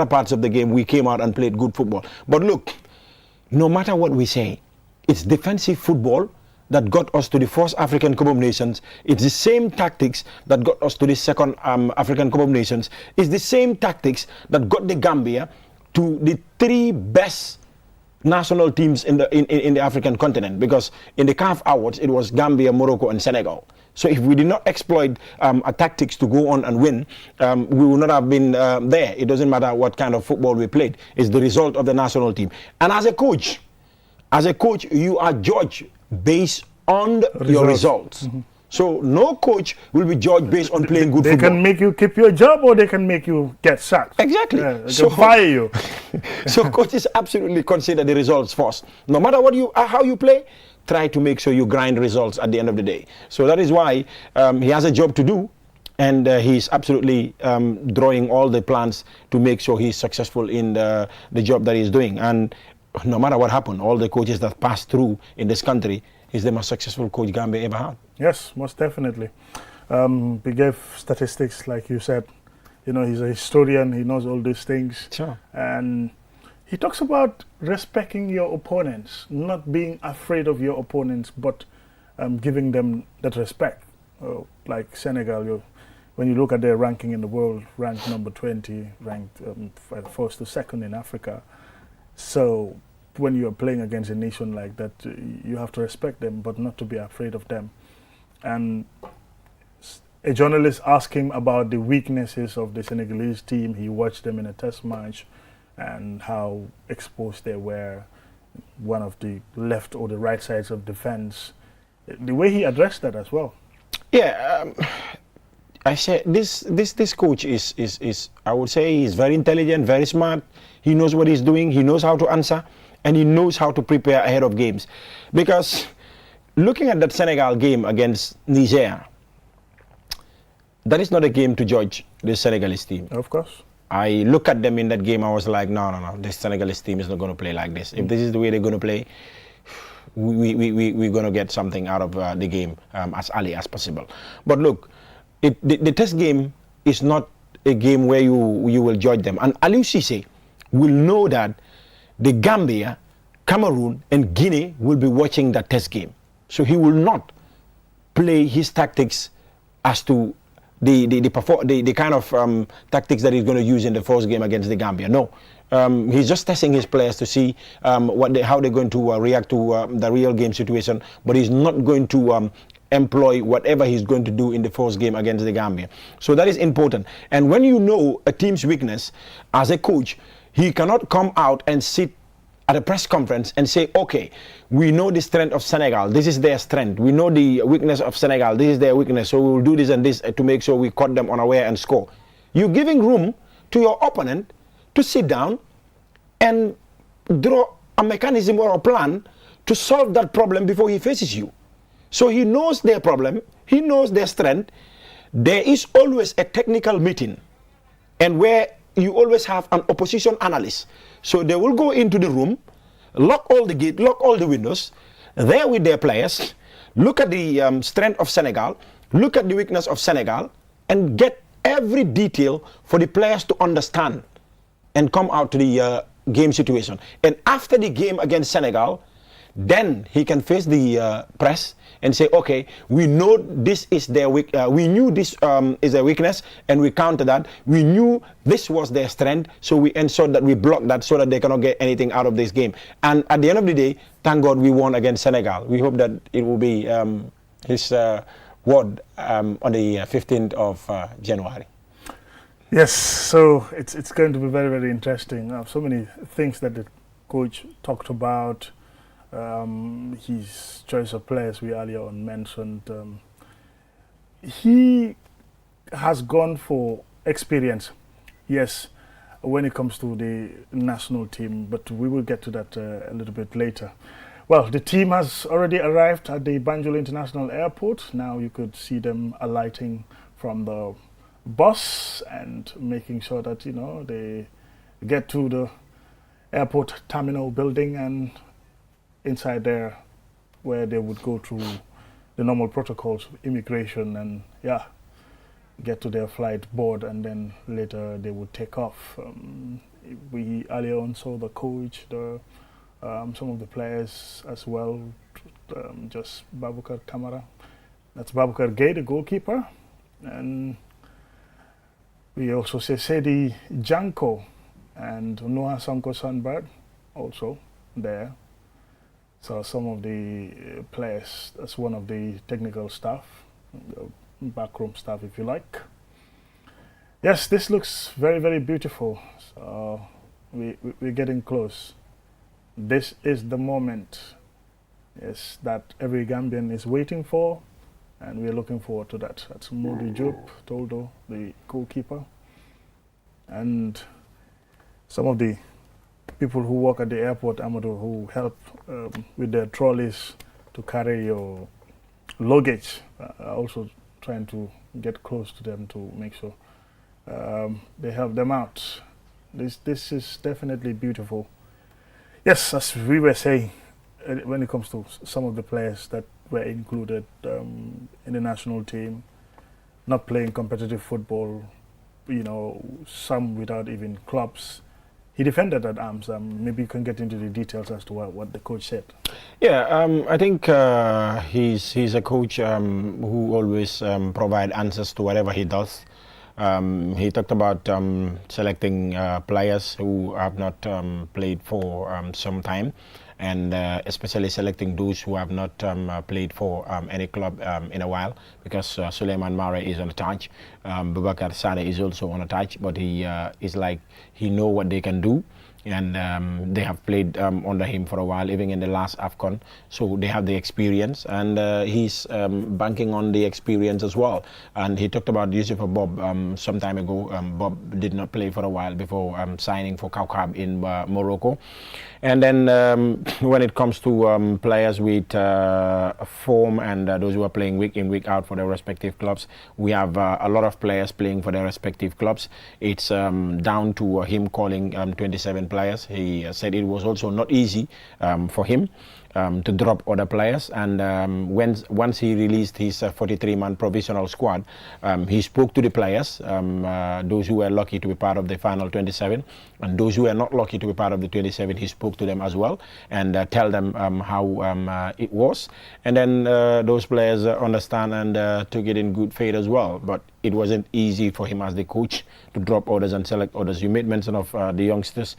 Speaker 2: parts of the game, we came out and played good football. But look, no matter what we say, it's defensive football that got us to the first African Cup of Nations. It's the same tactics that got us to the second African Cup of Nations. It's the same tactics that got the Gambia to the 3 best national teams in the African continent. Because in the CAF Awards, it was Gambia, Morocco, and Senegal. So if we did not exploit tactics to go on and win, we would not have been there. It doesn't matter what kind of football we played. It's the result of the national team. And as a coach, you are judged based on your results. So no coach will be judged based on playing good football.
Speaker 1: They can make you keep your job or they can make you get sacked.
Speaker 2: Exactly.
Speaker 1: They can fire you.
Speaker 2: So coaches absolutely consider the results first. No matter how you play, try to make sure you grind results at the end of the day. So that is why he has a job to do, and he's absolutely drawing all the plans to make sure he's successful in the job that he's doing. And no matter what happened, all the coaches that pass through in this country, he's the most successful coach Gambia ever had.
Speaker 1: Yes, most definitely. He gave statistics, like you said. You know, he's a historian. He knows all these things.
Speaker 2: Sure.
Speaker 1: And he talks about respecting your opponents, not being afraid of your opponents, but giving them that respect. Like Senegal, when you look at their ranking in the world, ranked number 20, ranked first to second in Africa. So when you're playing against a nation like that, you have to respect them, but not to be afraid of them. And a journalist asked him about the weaknesses of the Senegalese team. He watched them in a test match and how exposed they were, one of the left or the right sides of defense. The way he addressed that as well.
Speaker 2: Yeah, I say this coach is I would say he's very intelligent, very smart. He knows what he's doing. He knows how to answer, and he knows how to prepare ahead of games. Because looking at that Senegal game against Niger, that is not a game to judge the Senegalese team.
Speaker 1: Of course.
Speaker 2: I look at them in that game, I was like, no, this Senegalese team is not going to play like this. If this is the way they're going to play, we're going to get something out of the game as early as possible. But look, the test game is not a game where you will judge them. And Aliou Cissé will know that the Gambia, Cameroon, and Guinea will be watching that test game. So he will not play his tactics as to the kind of tactics that he's going to use in the first game against the Gambia. No, he's just testing his players to see how they're going to react to the real game situation. But he's not going to employ whatever he's going to do in the first game against the Gambia. So that is important. And when you know a team's weakness, as a coach, he cannot come out and sit at a press conference and say, okay, we know the strength of Senegal, this is their strength. We know the weakness of Senegal, this is their weakness, so we will do this and this to make sure we caught them unaware and score. You're giving room to your opponent to sit down and draw a mechanism or a plan to solve that problem before he faces you. So he knows their problem, he knows their strength. There is always a technical meeting, and where you always have an opposition analyst. So they will go into the room, lock all the gates, lock all the windows, there with their players, look at the strength of Senegal, look at the weakness of Senegal, and get every detail for the players to understand and come out to the game situation. And after the game against Senegal, then he can face the press and say, okay, we know this is their we knew this is their weakness, and we counter that. We knew this was their strength, so we ensured that we blocked that so that they cannot get anything out of this game. And at the end of the day, thank God we won against Senegal. We hope that it will be his word on the 15th of January.
Speaker 1: Yes, so it's going to be very, very interesting. So many things that the coach talked about. His choice of players we earlier on mentioned. He has gone for experience, yes, when it comes to the national team, but we will get to that a little bit later. Well, the team has already arrived at the Banjul International Airport. Now you could see them alighting from the bus and making sure that, you know, they get to the airport terminal building and inside there where they would go through the normal protocols, immigration, and get to their flight board, and then later they would take off. We earlier on saw the coach, some of the players as well, just Babukar Kamara. That's Babukar Gay, the goalkeeper. And we also see Sedi Janko and Noah Sonko Sandberg also there. So some of the players, as one of the technical staff, the backroom staff if you like. Yes, this looks very, very beautiful. So we're getting close. This is the moment, yes, that every Gambian is waiting for, and we're looking forward to that. That's Modu Diop, Toldo, the goalkeeper, and some of the people who work at the airport, Amadou, who help with their trolleys to carry your luggage, are also trying to get close to them to make sure they help them out. This is definitely beautiful. Yes, as we were saying, when it comes to some of the players that were included in the national team, not playing competitive football, you know, some without even clubs. He defended at arms. Maybe you can get into the details as to what the coach said.
Speaker 2: Yeah, I think he's a coach who always provide answers to whatever he does. He talked about selecting players who have not played for some time, and especially selecting those who have not played for any club in a while, because Suleiman Mare is on a touch, Boubacar Sade is also on a touch, but he is like, he know what they can do, and they have played under him for a while, even in the last Afcon, so they have the experience, and he's banking on the experience as well. And he talked about Yusufa Bob some time ago. Bob did not play for a while before signing for Kaukab in Morocco. And then when it comes to players with form and those who are playing week in, week out for their respective clubs, we have a lot of players playing for their respective clubs. It's down to him calling 27 players. He said it was also not easy for him to drop other players, and once he released his 43-man provisional squad, he spoke to the players, those who were lucky to be part of the final 27, and those who were not lucky to be part of the 27, he spoke to them as well, and tell them how it was, and then those players understand and took it in good faith as well. But it wasn't easy for him as the coach to drop orders and select orders. You made mention of the youngsters.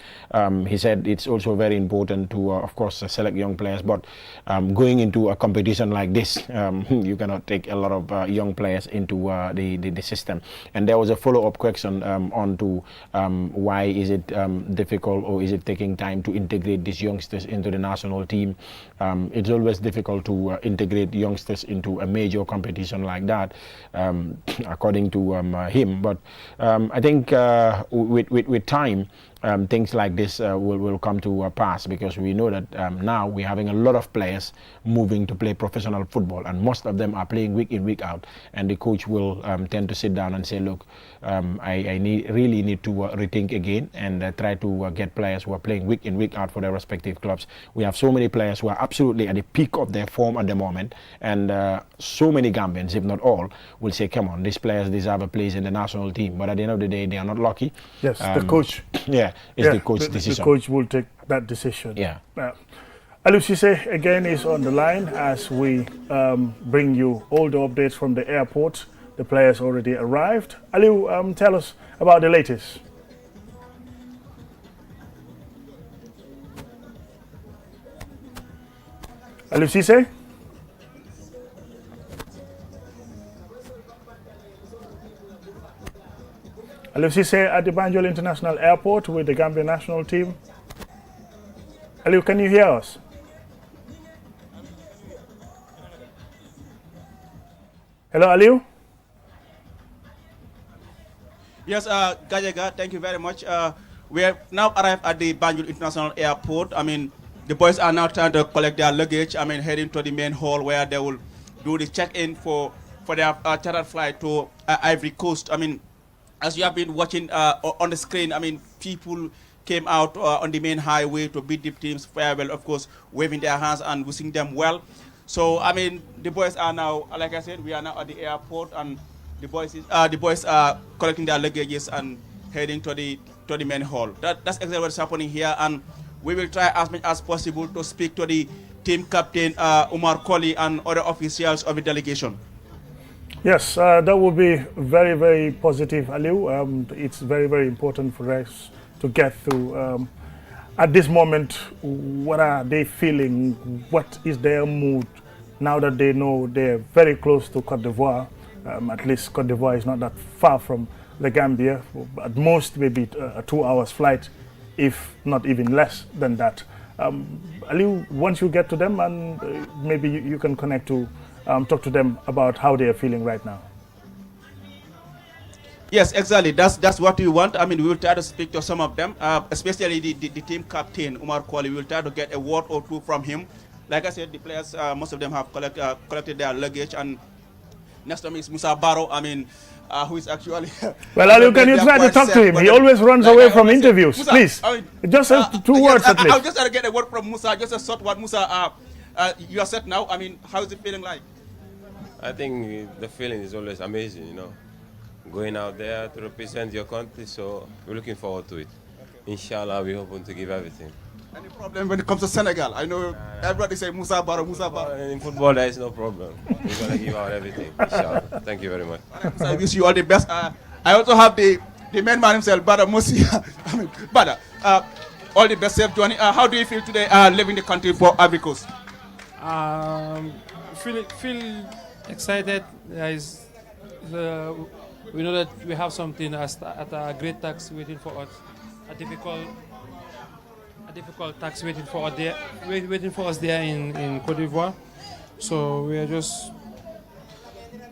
Speaker 2: He said it's also very important to, of course, select young players, but going into a competition like this, you cannot take a lot of young players into the system. And there was a follow-up question on to why is it difficult, or is it taking time to integrate these youngsters into the national team? It's always difficult to integrate youngsters into a major competition like that, according to him. But I think with time, things like this will come to pass, because we know that now we're having a lot of players moving to play professional football, and most of them are playing week in, week out, and the coach will tend to sit down and say, look, I really need to rethink again and try to get players who are playing week in, week out for their respective clubs. We have so many players who are absolutely at the peak of their form at the moment, and so many Gambians, if not all, will say, come on, these players deserve a place in the national team, but at the end of the day, they are not lucky.
Speaker 1: Yes, the coach.
Speaker 2: Yeah, it's the coach's decision.
Speaker 1: The coach will take that decision.
Speaker 2: Yeah.
Speaker 1: Aliou Cisse again is on the line as we bring you all the updates from the airport. The players already arrived. Aliou, tell us about the latest. Aliou Cisse? Aliou Cisse at the Banjul International Airport with the Gambia national team. Aliou, can you hear us? Hello, Aliou?
Speaker 3: Yes, Gajega, thank you very much. We have now arrived at the Banjul International Airport. I mean, the boys are now trying to collect their luggage. I mean, heading to the main hall where they will do the check-in for their chartered flight to Ivory Coast. I mean, as you have been watching on the screen, I mean, people came out on the main highway to bid the teams farewell, of course, waving their hands and wishing them well. So, I mean, the boys are now, like I said, we are now at the airport, and the boys are collecting their luggages and heading to the main hall. That's exactly what's happening here, and we will try as much as possible to speak to the team captain, Umar Koli, and other officials of the delegation.
Speaker 1: Yes, that would be very, very positive, Aliou. It's very, very important for us to get through. At this moment, what are they feeling? What is their mood now that they know they're very close to Cote d'Ivoire? At least Cote d'Ivoire is not that far from the Gambia. At most, maybe a 2 hours flight, if not even less than that. Aliou, once you get to them, and maybe you can connect to talk to them about how they are feeling right now.
Speaker 3: Yes, exactly. That's what we want. I mean, we will try to speak to some of them, especially the team captain, Umar Koli. We will try to get a word or two from him. Like I said, the players, most of them have collected their luggage, and next to me is Musa Barrow, I mean, who is actually...
Speaker 1: Well, Aliou, can you try to talk to him? He always runs away from interviews. Musa, please, just 2 words at least.
Speaker 3: I'll just try to get a word from Musa, just a short word. Musa, you are set now. I mean, how is it feeling like?
Speaker 4: I think the feeling is always amazing, you know, going out there to represent your country, so we're looking forward to it. Okay. Inshallah, we're hoping to give everything.
Speaker 3: Any problem when it comes to Senegal? I know everybody say Musa Barrow, Musa Barrow.
Speaker 4: In football, there is no problem. We're going to give out everything, inshallah. Thank you very much.
Speaker 3: Musa, I wish you all the best. I also have the main man himself, Bada Musi. I mean, Bada, All the best, Chef Johnny. How do you feel today leaving the country for Ivory Coast?
Speaker 5: Feel excited. We know that we have something at a great tax waiting for us, a difficult tax waiting for us there in Cote d'Ivoire. So we are just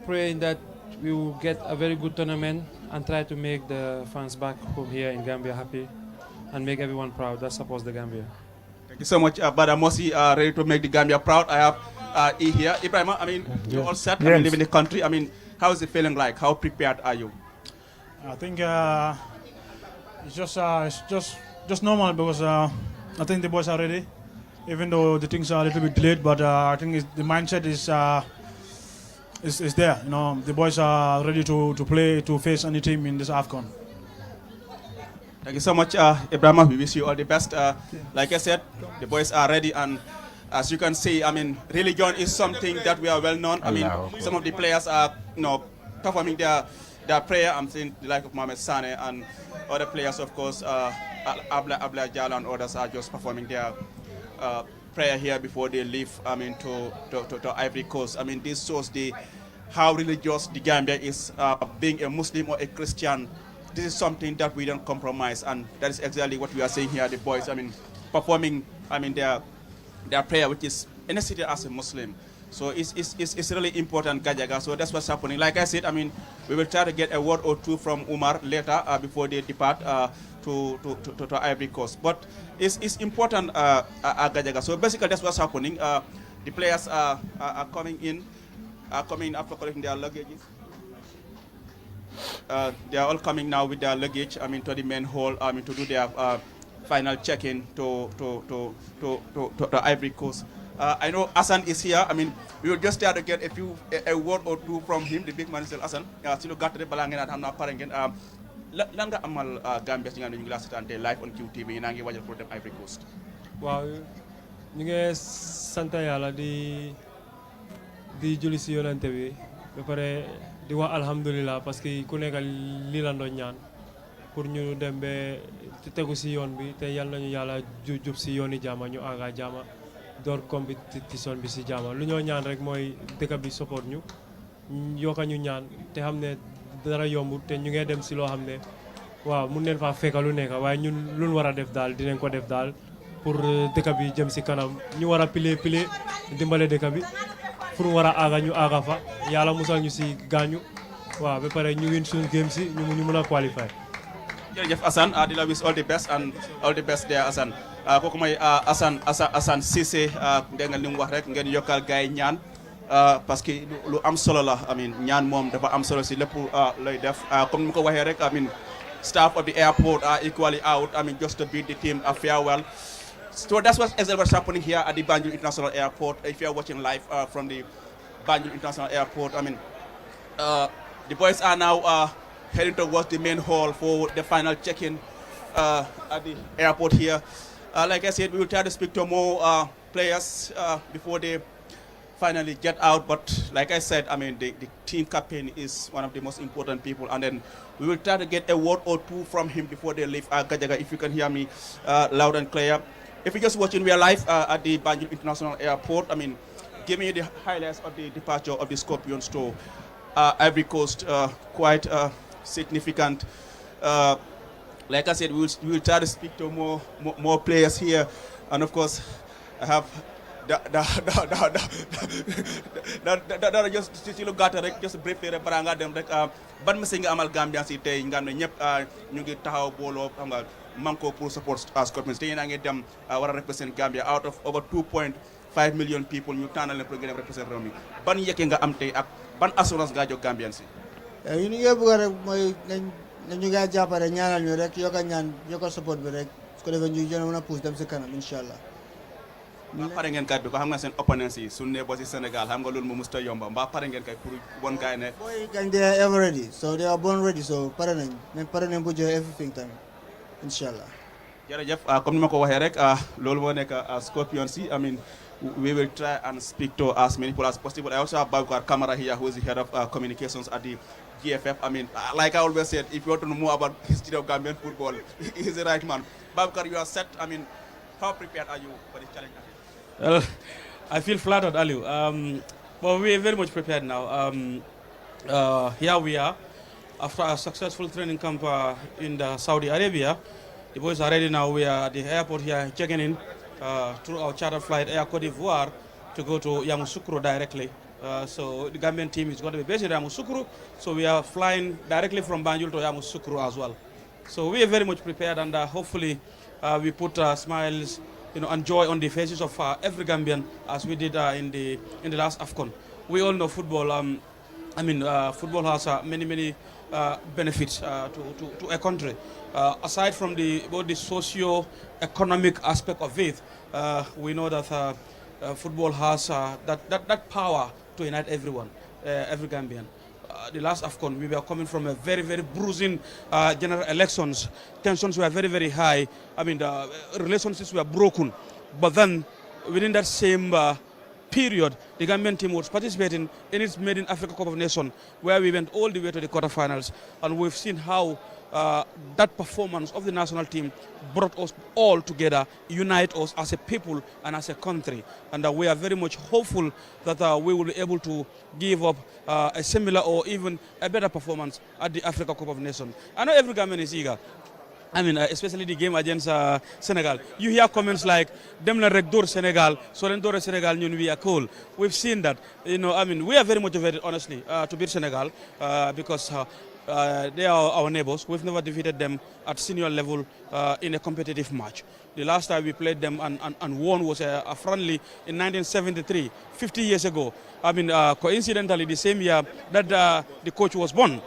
Speaker 5: praying that we will get a very good tournament and try to make the fans back home here in Gambia happy and make everyone proud that supports the Gambia.
Speaker 3: Thank you so much, Bada Mosi, ready to make the Gambia proud. I have E here. Ibrahim, I mean, you all set, I mean, live in the country. I mean, how is it feeling like? How prepared are you?
Speaker 6: I think it's just normal because I think the boys are ready, even though the things are a little bit delayed. But I think the mindset is there. You know, the boys are ready to play to face any team in this Afcon.
Speaker 3: Thank you so much, Ibrahim. We wish you all the best. Like I said, the boys are ready, and as you can see, I mean, religion is something that we are well known. I mean, some of the players are, you know, performing their prayer. I'm seeing the like of Mohamed Sane and other players, of course, Abla Jala and others are just performing their prayer here before they leave. I mean, to Ivory Coast. I mean, this shows how religious the Gambia is. Being a Muslim or a Christian, this is something that we don't compromise, and that is exactly what we are saying here. The boys, I mean, performing, I mean, their prayer, which is initiated as a Muslim. So it's really important, Gajaga. So that's what's happening. Like I said, I mean, we will try to get a word or two from Umar later before they depart to Ivory Coast. But it's important, Gajaga. So basically, that's what's happening. The players are coming in after collecting their luggages. They are all coming now with their luggage. I mean, to the main hall. I mean, to do their final check-in to Ivory Coast. I know Hassan is here. I mean, we will just try to get a word or two from him. The big man is Hassan. Silo gàtt balaa am na pare ngeen lan nga amal Gambia ci nga ñu ngi la seetaante live on QTV yi naa ngi waajal pour dem Ivory Coast.
Speaker 5: Waaw ñu ngi sant Yàlla di julli si yonante bi ba pare di wax alhamdulillah parce que ku nekk lii la doon ñaan pour ñu dem ba tegu si yoon bi te yal nañu Yàlla jub si yooni jaama ñu aga jaama door compétition bi si jaama lu ñoo ñaan rek mooy dëkk bi support ñu yokka ñu ñaan te xam ne dara yomb te ñu ngi dem si loo xam ne waaw mun neen faa fekka lu nekk waaye ñun luñ war a def daal dinañ ko def daal pour dëkk bi jëm si kanam ñu war a pile dimbale dëkk bi pour war a aaga ñu aaga fa Yàlla musal ñu si gaañu waaw ba pare ñu win suñu game si ñu mun a qualify.
Speaker 3: Jërëjëf Assane di la wish all the best and all the best there Assane kooku mooy Assane Cissé dégg nga li mu wax rek ngeen yokkal gars yi ñaan parce que lu am solo la I mean ñaan moom dafa am solo si lépp lay def comme ni mu ko waxee rek I mean staff of the airport are equally out I mean just to bid the team a farewell. So that's exactly what's happening here at the Banjul International Airport. If you're watching live from the Banjul International Airport, I mean, the boys are now heading towards the main hall for the final check-in at the airport here. Like I said, we will try to speak to more players before they finally get out. But like I said, I mean, the team captain is one of the most important people. And then we will try to get a word or two from him before they leave. Gajaga, if you can hear me loud and clear. If you're just watching, we are live at the Banjul International Airport. I mean, giving you the highlights of the departure of the Scorpions to Ivory Coast. Quite significant. Like I said, we will try to speak to more players here. And of course, I have just ci lu gàtt rek just briefly rek bara nga dem rek ban message nga amal Gambian si tey nga xam ne ñëpp ñu ngi taxaw booloo xam nga manko pour support Scorpions te yéen a ngi dem war a represent Gambia out of over 2.5 million people ñu tànnal leen pour ngeen represent réew mi ban yëkke nga am tey ak ban assurance nga jox Gambian si
Speaker 7: ñu ngi bëgg rek mooy nañu gaa jàppale ñaanal ñu rek yokka ñaan yokka support bi rek su ko defee ñu gën a mën a pousse dem si kanam inshallah
Speaker 3: mbaa pare ngeen kay bi ko xam nga seen opponents yi su ne ba si Sénégal xam nga loolu mu musta yomba mbaa pare ngeen kay pour won gaay ne
Speaker 7: boy gañ they are ever ready so they are born ready so pare nañ bu joxe everything tamit inshallah
Speaker 3: jërëjëf comme ni ma ko waxee rek loolu moo nekk Scorpions yi I mean we will try and speak to as many people as possible. I also have Babukar Kamara here, who is the head of communications at the GFF. I mean, like I always said, if you want to know more about history of Gambian football, he's the right man. Babkar, you are set. I mean, how prepared are you for this challenge?
Speaker 8: Well, I feel flattered, Aliu. But we are very much prepared now. Here we are, after a successful training camp in Saudi Arabia. The boys are ready now. We are at the airport here, checking in through our charter flight, Air Cote d'Ivoire, to go to Yamoussoukro directly. So the Gambian team is going to be based in Yamoussoukro. So we are flying directly from Banjul to Yamoussoukro as well. So we are very much prepared, and hopefully we put smiles, and joy on the faces of every Gambian, as we did in the last Afcon. We all know football. Football has many benefits to a country. Aside from both the socio-economic aspect of it, we know that football has that power to unite everyone, every Gambian. The last Afcon, we were coming from a very bruising general elections. Tensions were very high. I mean, the relationships were broken. But then, within that same period, the Gambian team was participating in its Made in Africa Cup of Nations, where we went all the way to the quarterfinals. And we've seen how that performance of the national team brought us all together, unite us as a people and as a country. And we are very much hopeful that we will be able to give up a similar or even a better performance at the Africa Cup of Nations. I know every Gambian is eager. I mean, especially the game against Senegal. You hear comments like, "Dem la rek door Senegal, so then door Senegal, we are cool." We've seen that. We are very motivated, honestly, to beat Senegal because they are our neighbors. We've never defeated them at senior level in a competitive match. The last time we played them and won was a friendly in 1973, 50 years ago. Coincidentally, the same year that the coach was born.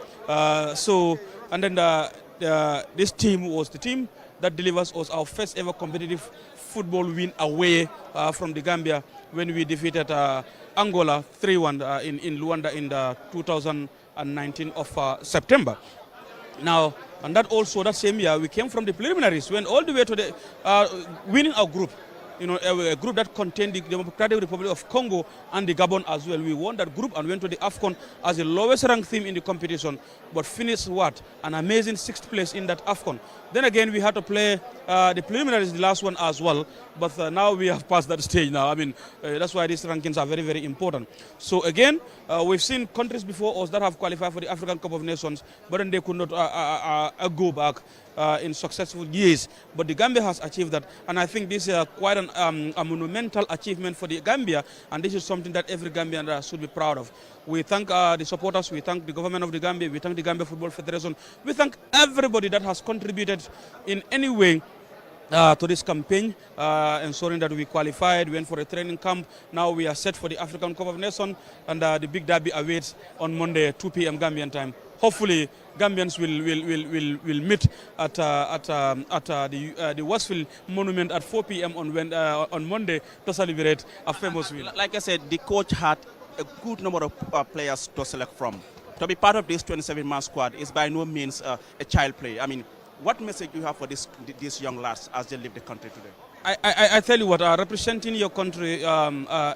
Speaker 8: This team was the team that delivers us our first ever competitive football win away from the Gambia when we defeated Angola 3-1 in Luanda in the 2019 of September. Now, and that same year, we came from the preliminaries, went all the way to the winning our group. A group that contained the Democratic Republic of Congo and the Gabon as well. We won that group and went to the Afcon as the lowest ranked team in the competition, but finished an amazing 6th place in that Afcon. Then again, we had to play the preliminaries, the last one as well, but now we have passed that stage now. That's why these rankings are very important. So again, we've seen countries before us that have qualified for the African Cup of Nations, but then they could not go back in successful years. But the Gambia has achieved that, and I think this is quite a monumental achievement for the Gambia, and this is something that every Gambian should be proud of. We thank the supporters, we thank the government of the Gambia, we thank the Gambia Football Federation, we thank everybody that has contributed in any way to this campaign, ensuring that we qualified, went for a training camp. Now we are set for the African Cup of Nations, and the big derby awaits on Monday, 2 p.m. Gambian time. Hopefully, Gambians will meet at the Westfield Monument at 4 p.m. on Monday to celebrate a famous win.
Speaker 3: Like I said, the coach had a good number of players to select from. To be part of this 27-man squad is by no means a child play. What message do you have for these young lads as they leave the country today?
Speaker 8: I tell you what, representing your country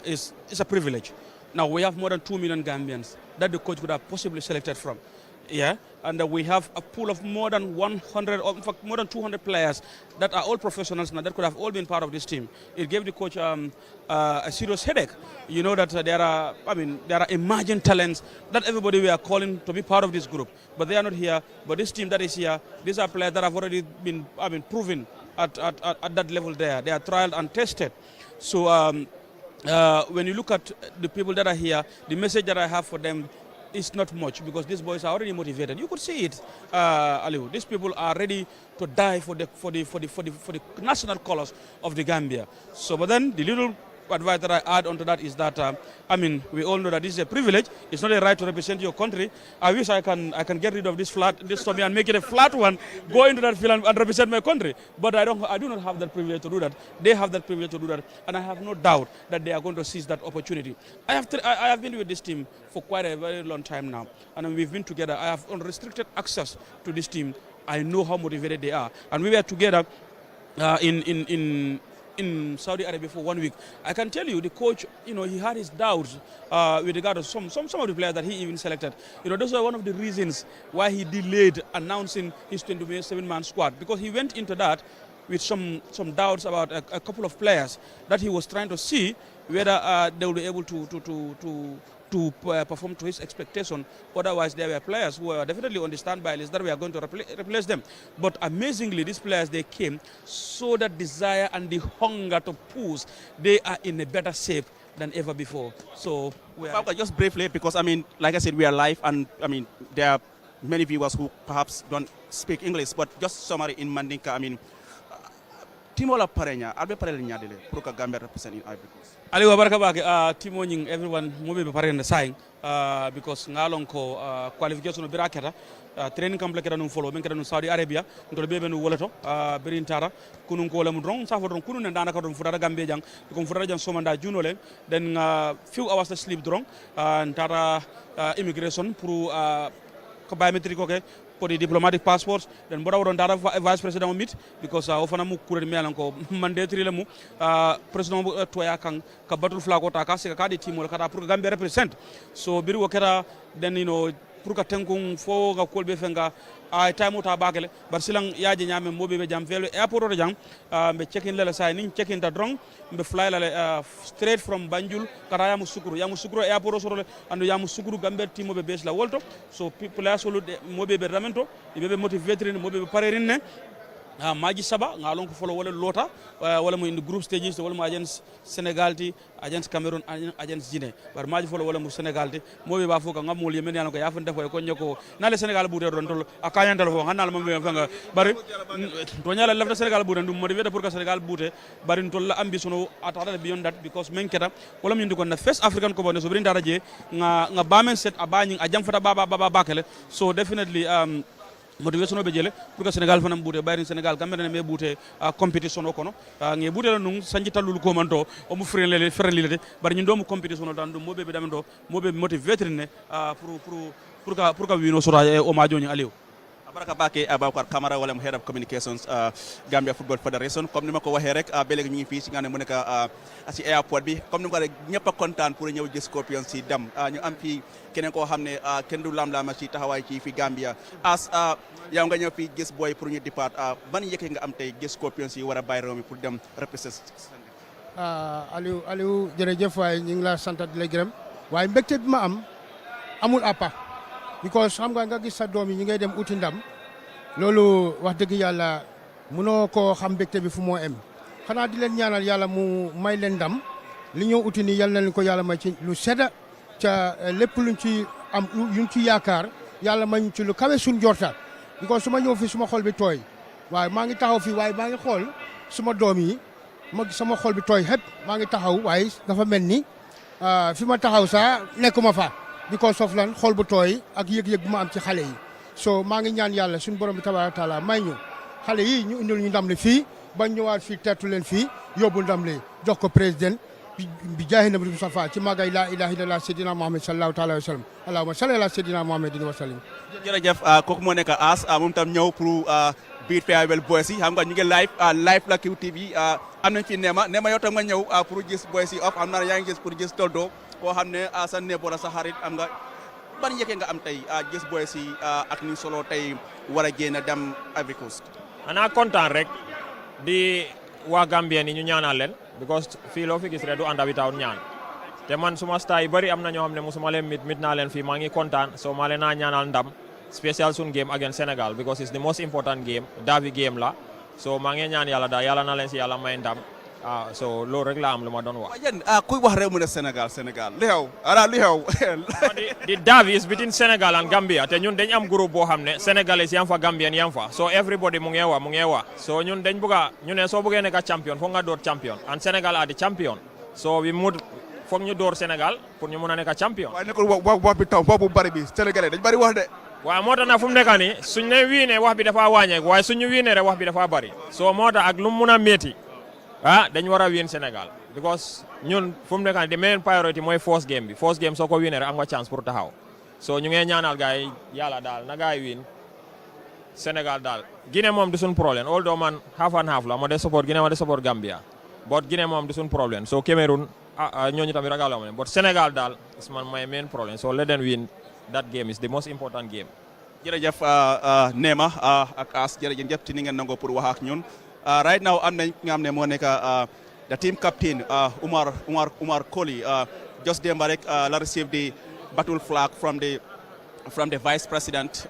Speaker 8: is a privilege. Now, we have more than 2 million Gambians that the coach could have possibly selected from. Yeah, and we have a pool of more than 100, or in fact more than 200 players that are all professionals now that could have all been part of this team. It gave the coach a serious headache. You know that there are emerging talents that everybody we are calling to be part of this group, but they are not here. But this team that is here, these are players that have already been proven at that level there. They are tried and tested. So when you look at the people that are here, the message that I have for them, it's not much, because these boys are already motivated. You could see it, Aliu. These people are ready to die for the national colors of the Gambia. So, but then the little advice that I add onto that is that we all know that this is a privilege. It's not a right to represent your country. I wish I can get rid of this Tommy and make it a flat one, go into that field and represent my country. But I do not have that privilege to do that. They have that privilege to do that, and I have no doubt that they are going to seize that opportunity. I have been with this team for quite a very long time now, and we've been together. I have unrestricted access to this team. I know how motivated they are, and we were together in in Saudi Arabia for 1 week. I can tell you, the coach, he had his doubts with regard to some of the players that he even selected. Those are one of the reasons why he delayed announcing his 27-man squad, because he went into that with some doubts about a couple of players that he was trying to see whether they will be able to perform to his expectation. Otherwise, there were players who were definitely on the standby list that we are going to replace them. But amazingly, these players, they came, so that desire and the hunger to push, they are in a better shape than ever before. So,
Speaker 3: just briefly, because like I said, we are live, and there are many viewers who perhaps don't speak English, but just summary in Mandinka, Timo la parenya, albe parel nyadile, pour que Gambia represent in Ivory Coast.
Speaker 8: Aliwa baraka bake Timo nying everyone mobe be parende sign because ngalon ko qualification no biraketa training camp leketa no follow men keta no Saudi Arabia ndol bebe no woleto berin tara kunun ko lam dron sa fodron kunun ndana ka don futata Gambia jang ko futata jang somanda junole then few hours sleep dron tara immigration pour ko biometric okay for the diplomatic passports, then what I data vice president meet because often mu kure melan ko mandatory lamu president toya kan ka battle flag ko ta ka se ka di team wala ka pour Gambia represent so biru wakera then pour ka tenkung fo ga kolbe fenga ay time ta bagale bar silang yaaje nyame mobe be jam velo airport jam be check in la say ni check in ta drong be fly la straight from Banjul kara yamu sukuru airport soro andu yamu sukuru Gambia team be bes la wolto so people la solo mobe be ramento be motivated mobe be parerin ne maji saba ngalon ko folo wala lota wala mo indi group stages wala mo agents Senegal ti agents Cameroon agents Guinée bar maji folo wala mo Senegal ti mo be ba fo ka ngamol yemen yana ko yafa defo ko nyoko nale Senegal bu don tol akayandal fo hanal mo be fanga bari to nyala lafta Senegal bu dum motivate pour que Senegal bute bari tol la ambition atara beyond that because men keta wala mo indi ko na first African ko bonne so brin dara je nga bamen set abani ajam fata baba bakale so definitely motivation be jele pour que Sénégal fanam bouté bayri Sénégal gambe me bouté compétition o kono ngi bouté la nung sanji talul ko manto o mu friendly le bari ñu doomu compétition tan dum mobe be damendo mobe motivator ne pour que wino sura o ma joni aliou
Speaker 3: baraka bake Abakar Camara wala head of communications Gambia Football Federation comme nima ko waxe rek ba légui ñu ngi fi ci ngane mu nek ci airport bi comme nima ko rek ñepp content pour ñew gis Scorpions ci dam ñu am fi keneen ko xamne kenn du lam ci taxaway ci fi Gambia as yaw nga ñew fi gis boy pour ñu départ ban yëkke nga am tay gis Scorpions yi wara bay réew mi pour dem represent
Speaker 9: Aliou jërëjëf waay ñu ngi la sant di la gërëm waaye mbégte bi ma am amul apa because xam nga gis sa doom yi ñi ngay dem uti ndam loolu wax dëgg yàlla mënoo koo xam mbégte bi fu moo em xanaa di leen ñaanal yàlla mu may leen ndam li ñoo uti nii yal na leen ko yàlla may ci lu sedda ca lépp luñ ci am yuñ ci yaakaar yàlla may ñu ci lu kawe suñ jorta because su ma ñëw fii suma xol bi tooy waaye maa ngi taxaw fii waaye maa ngi xool suma doom yi sama xol bi tooy xëpp maa ngi taxaw waaye dafa mel ni fi ma taxaw saa nekkuma fa because of lan xol bu tooy ak yëg-yëg bu ma am ci xale yi so maa ngi ñaan yàlla suñu borom bi tabaaraka taala may ñu xale yi ñu indil ñu ndam li fii bañ ñëwaat fii teetu leen fii yóbbu ndam li jox ko président bi jaahi nabi Mustafa ci magay la ilaha illallah sayyidina Muhammad sallallahu taala wa sallam allahumma salli ala sayyidina Muhammadin wa sallim
Speaker 3: jërëjëf kooku moo nekk as moom tam ñëw pour biir farewell boys yi xam nga ñu ngi live la QTV am nañ fi neema yow tam nga ñëw pour gis boys yi off xam naa yaa ngi gis pour gis toldo koo xam ne sa nebo la sa xarit am nga ban yëkkee nga am tey gis boys yi ak ni solo tey war a génn dem Ivory Coast.
Speaker 10: xanaa kontaan rek di waa Gambien ni ñu ñaanal leen because fii loo fi gis rek du ànd without ñaan te man suma star yi bari am na ñoo xam ne musuma leen mit naa leen fii maa ngi kontaan so maa leen naa ñaanal ndam special sun game against Senegal because it's the most important game derby game la so maa ngi ñaan yàlla daal yàlla na leen si yàlla may ndam so loolu rek la am lu ma doon wax.
Speaker 3: yéen kuy wax rek mu ne Sénégal li xew
Speaker 10: the derby is between Senegal and Gambia te ñun dañ am groupe boo xam ne Sénégalais yam fa Gambien yam fa so everybody mu ngi wax so ñun dañ bëgga ñu ne soo bëggee nekk champion foog nga door champion and Sénégal are the champion so we mud foog ñu door Sénégal pour ñu mun a nekk champion.
Speaker 3: waaye nekkul wax bi taw boobu bari bi Sénégalais dañ bari wax de.
Speaker 10: waaw moo tax nag fu mu nekk nii suñ ne wiinee wax bi dafa wàññeeku waaye suñu wiinee rek wax bi dafa bari so moo tax ak lu mu mun a métti dañ war a win Sénégal because ñun fu mu nekk nii the main priority mooy first game soo ko wiinee rek am nga chance pour taxaw so ñu ngi ñaanal gars yi yàlla daal na gars yi win Sénégal daal Guinée moom du suñ problème although man half and half la ma de support Guinée ma de support Gambia but Guinea moom du suñ problem. So Cameroon ñooñu tamit ragaloo ma leen, but Sénégal daal is my main problem. So let them win that game. Is the most important game.
Speaker 3: jërëjëf Nema ak As jërëjëf ci ni ngeen nangoo pour wax ak ñun right now am nañ nga xam ne moo nekk the team captain Umar Koli just démb rek la receive the battle flag from the vice president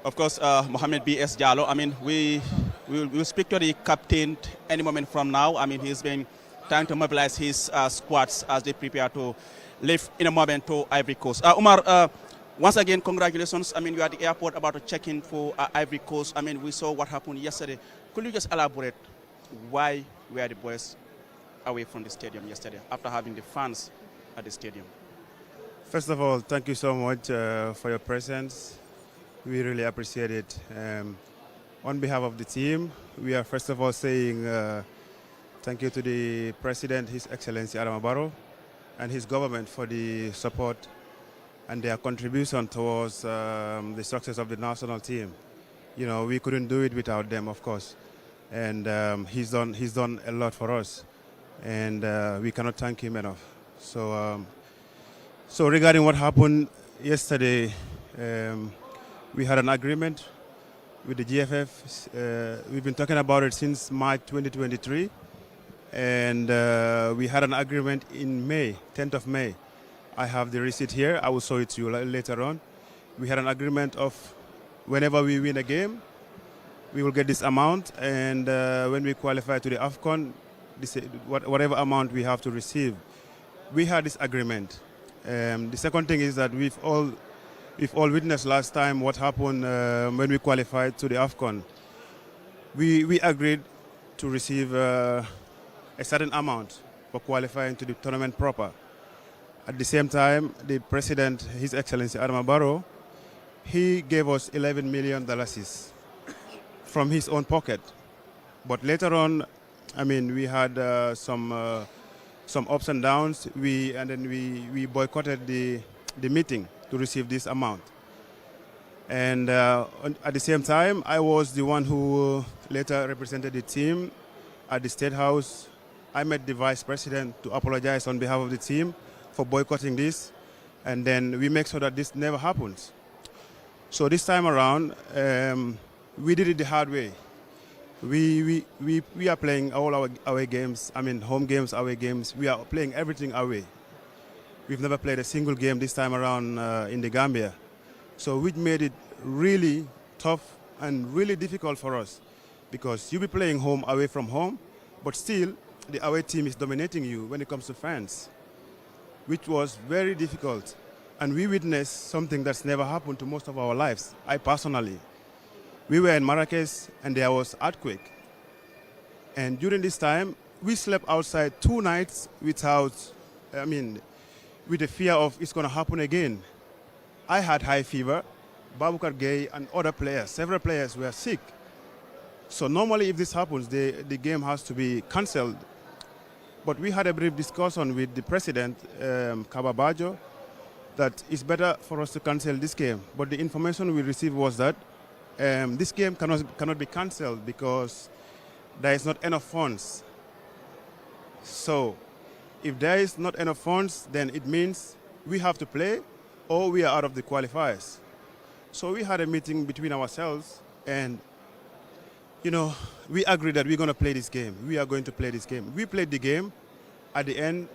Speaker 3: of course Mohamed B.S. Jallow. I mean we will speak to the captain any moment from now. I mean he's been trying to mobilize his squads as they prepare to leave in a moment to Ivory Coast. Umar, once again, congratulations. I mean, you are at the airport about to check in for Ivory Coast. I mean, we saw what happened yesterday. Could you just elaborate why were the boys away from the stadium yesterday after having the fans at the stadium?
Speaker 11: First of all, thank you so much for your presence. We really appreciate it. On behalf of the team, we are first of all saying thank you to the President, His Excellency Adama Barrow, and his government for the support and their contribution towards the success of the national team. You know, we couldn't do it without them, of course. And he's done a lot for us, and we cannot thank him enough. So, so regarding what happened yesterday, we had an agreement with the GFF. We've been talking about it since March 2023, and we had an agreement in May, 10th of May. I have the receipt here. I will show it to you later on. We had an agreement of whenever we win a game, we will get this amount, and when we qualify to the Afcon, whatever amount we have to receive. We had this agreement. The second thing is that we've all witnessed last time what happened when we qualified to the Afcon. We agreed to receive a certain amount for qualifying to the tournament proper. At the same time, the President, His Excellency Adama Barrow, he gave us $11 million from his own pocket. But later on, I mean, we had some ups and downs. We boycotted the meeting to receive this amount. And at the same time, I was the one who later represented the team at the State House. I met the Vice President to apologize on behalf of the team for boycotting this, and then we make sure that this never happens. So this time around, we did it the hard way. We are playing all our away games, I mean home games, away games. We are playing everything away. We've never played a single game this time around in the Gambia. So which made it really tough and really difficult for us, because you'll be playing home away from home, but still the away team is dominating you when it comes to fans, which was very difficult. And we witnessed something that's never happened to most of our lives. I personally. We were in Marrakesh and there was earthquake. And during this time, we slept outside 2 nights without, with the fear of it's going to happen again. I had high fever. Babukar Gay and other players, several players were sick. So normally if this happens, the game has to be cancelled. But we had a brief discussion with the president, Kababajo, that it's better for us to cancel this game. But the information we received was that this game cannot be cancelled because there is not enough funds. So if there is not enough funds, then it means we have to play or we are out of the qualifiers. So we had a meeting between ourselves and, we agreed that we're going to play this game. We are going to play this game. We played the game. At the end,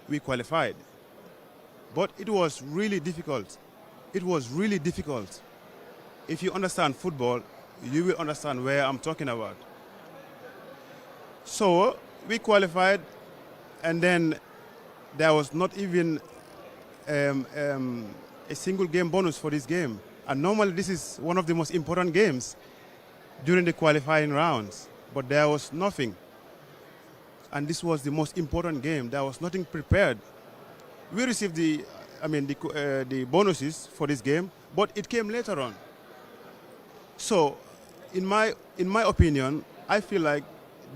Speaker 11: we qualified. But it was really difficult. It was really difficult. If you understand football, you will understand where I'm talking about. So we qualified, and then there was not even a single game bonus for this game. And normally this is one of the most important games during the qualifying rounds, but there was nothing. And this was the most important game. There was nothing prepared. We received the bonuses for this game, but it came later on. So, in my opinion, I feel like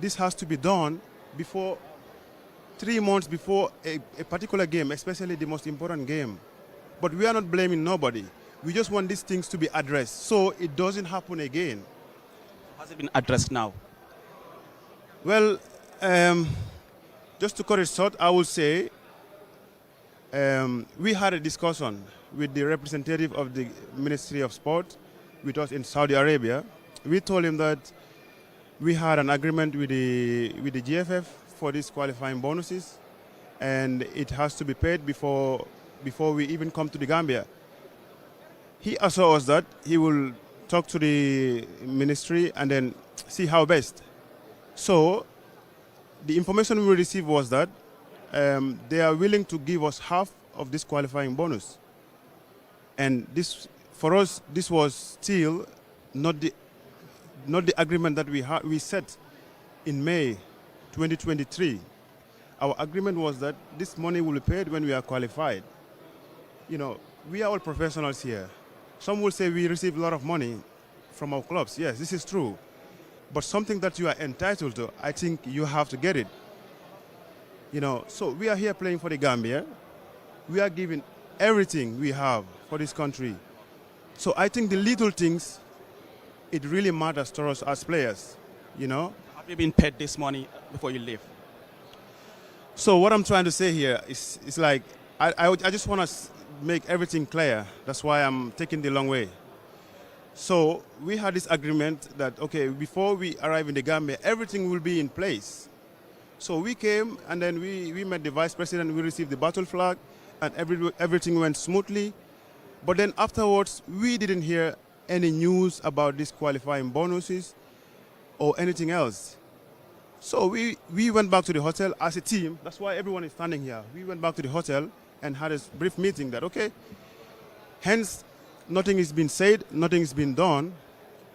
Speaker 11: this has to be done before 3 months before a particular game, especially the most important game. But we are not blaming nobody. We just want these things to be addressed so it doesn't happen again.
Speaker 3: Has it been addressed now?
Speaker 11: Well, Just to cut it short, I would say we had a discussion with the representative of the Ministry of Sport with us in Saudi Arabia. We told him that we had an agreement with the GFF for these qualifying bonuses, and it has to be paid before we even come to the Gambia. He assured us that he will talk to the ministry and then see how best. So the information we received was that they are willing to give us half of this qualifying bonus. And this, for us, this was still not the agreement that we set in May 2023. Our agreement was that this money will be paid when we are qualified. You know, we are all professionals here. Some will say we receive a lot of money from our clubs. Yes, this is true. But something that you are entitled to, I think you have to get it. You know, so we are here playing for the Gambia. We are giving everything we have for this country. So I think the little things, it really matters to us as players, you know.
Speaker 3: Have you been paid this money before you leave?
Speaker 11: So what I'm trying to say here is like, I just want to make everything clear. That's why I'm taking the long way. So we had this agreement that, okay, before we arrive in the Gambia, everything will be in place. So we came and then we met the vice president, we received the battle flag, and everything went smoothly. But then afterwards, we didn't hear any news about these qualifying bonuses or anything else. So we went back to the hotel as a team. That's why everyone is standing here. We went back to the hotel and had a brief meeting that, okay, hence nothing has been said, nothing has been done.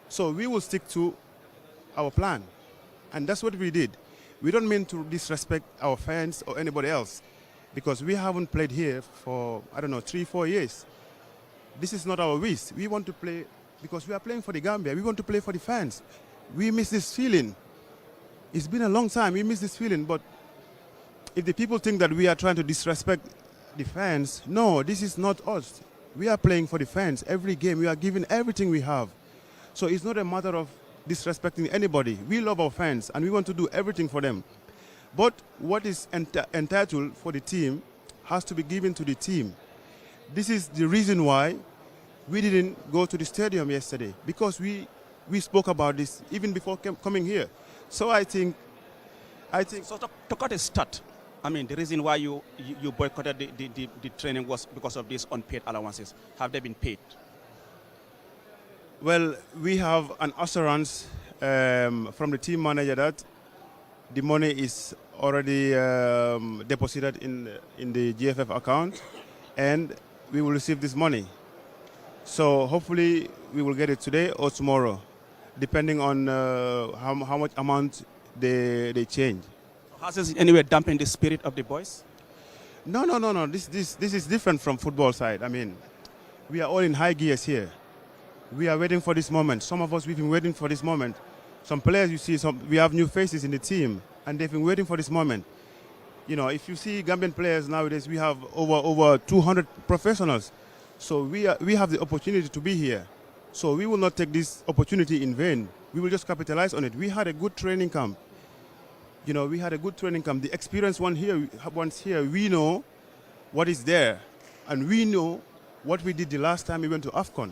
Speaker 11: So we will stick to our plan. And that's what we did. We don't mean to disrespect our fans or anybody else, because we haven't played here for, I don't know, 3-4 years. This is not our wish. We want to play because we are playing for the Gambia. We want to play for the fans. We miss this feeling. It's been a long time. We miss this feeling. But if the people think that we are trying to disrespect the fans, no, this is not us. We are playing for the fans. Every game, we are giving everything we have. So it's not a matter of disrespecting anybody. We love our fans, and we want to do everything for them. But what is entitled for the team has to be given to the team. This is the reason why we didn't go to the stadium yesterday, because we spoke about this even before coming here. So I think.
Speaker 3: So to cut a start, I mean, the reason why you boycotted the training was because of these unpaid allowances. Have they been paid?
Speaker 11: Well, we have an assurance from the team manager that the money is already deposited in the GFF account, and we will receive this money. So hopefully we will get it today or tomorrow, depending on how much amount they change.
Speaker 3: Has this in any way dampened the spirit of the boys?
Speaker 11: No. This is different from football side. I mean, we are all in high gears here. We are waiting for this moment. Some of us, we've been waiting for this moment. Some players, you see, we have new faces in the team, and they've been waiting for this moment. You know, if you see Gambian players nowadays, we have over 200 professionals. So we have the opportunity to be here. So we will not take this opportunity in vain. We will just capitalize on it. We had a good training camp. You know, we had a good training camp. The experienced once here, we know what is there. And we know what we did the last time we went to Afcon.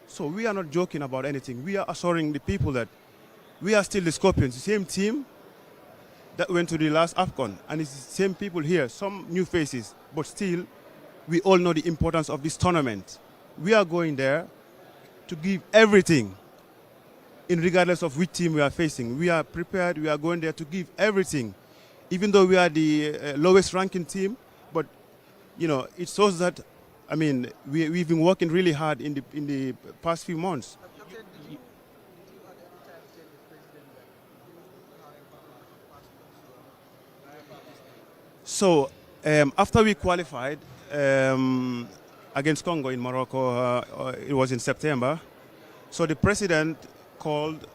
Speaker 11: So we are not joking about anything. We are assuring the people that we are still the Scorpions, the same team that went to the last Afcon. And it's the same people here, some new faces. But still, we all know the importance of this tournament. We are going there to give everything, regardless of which team we are facing. We are prepared. We are going there to give everything, even though we are the lowest ranking team. But, you know, it shows that, I mean, we've been working really hard in the past few months. So after we qualified against Congo in Morocco, it was in September. So the president called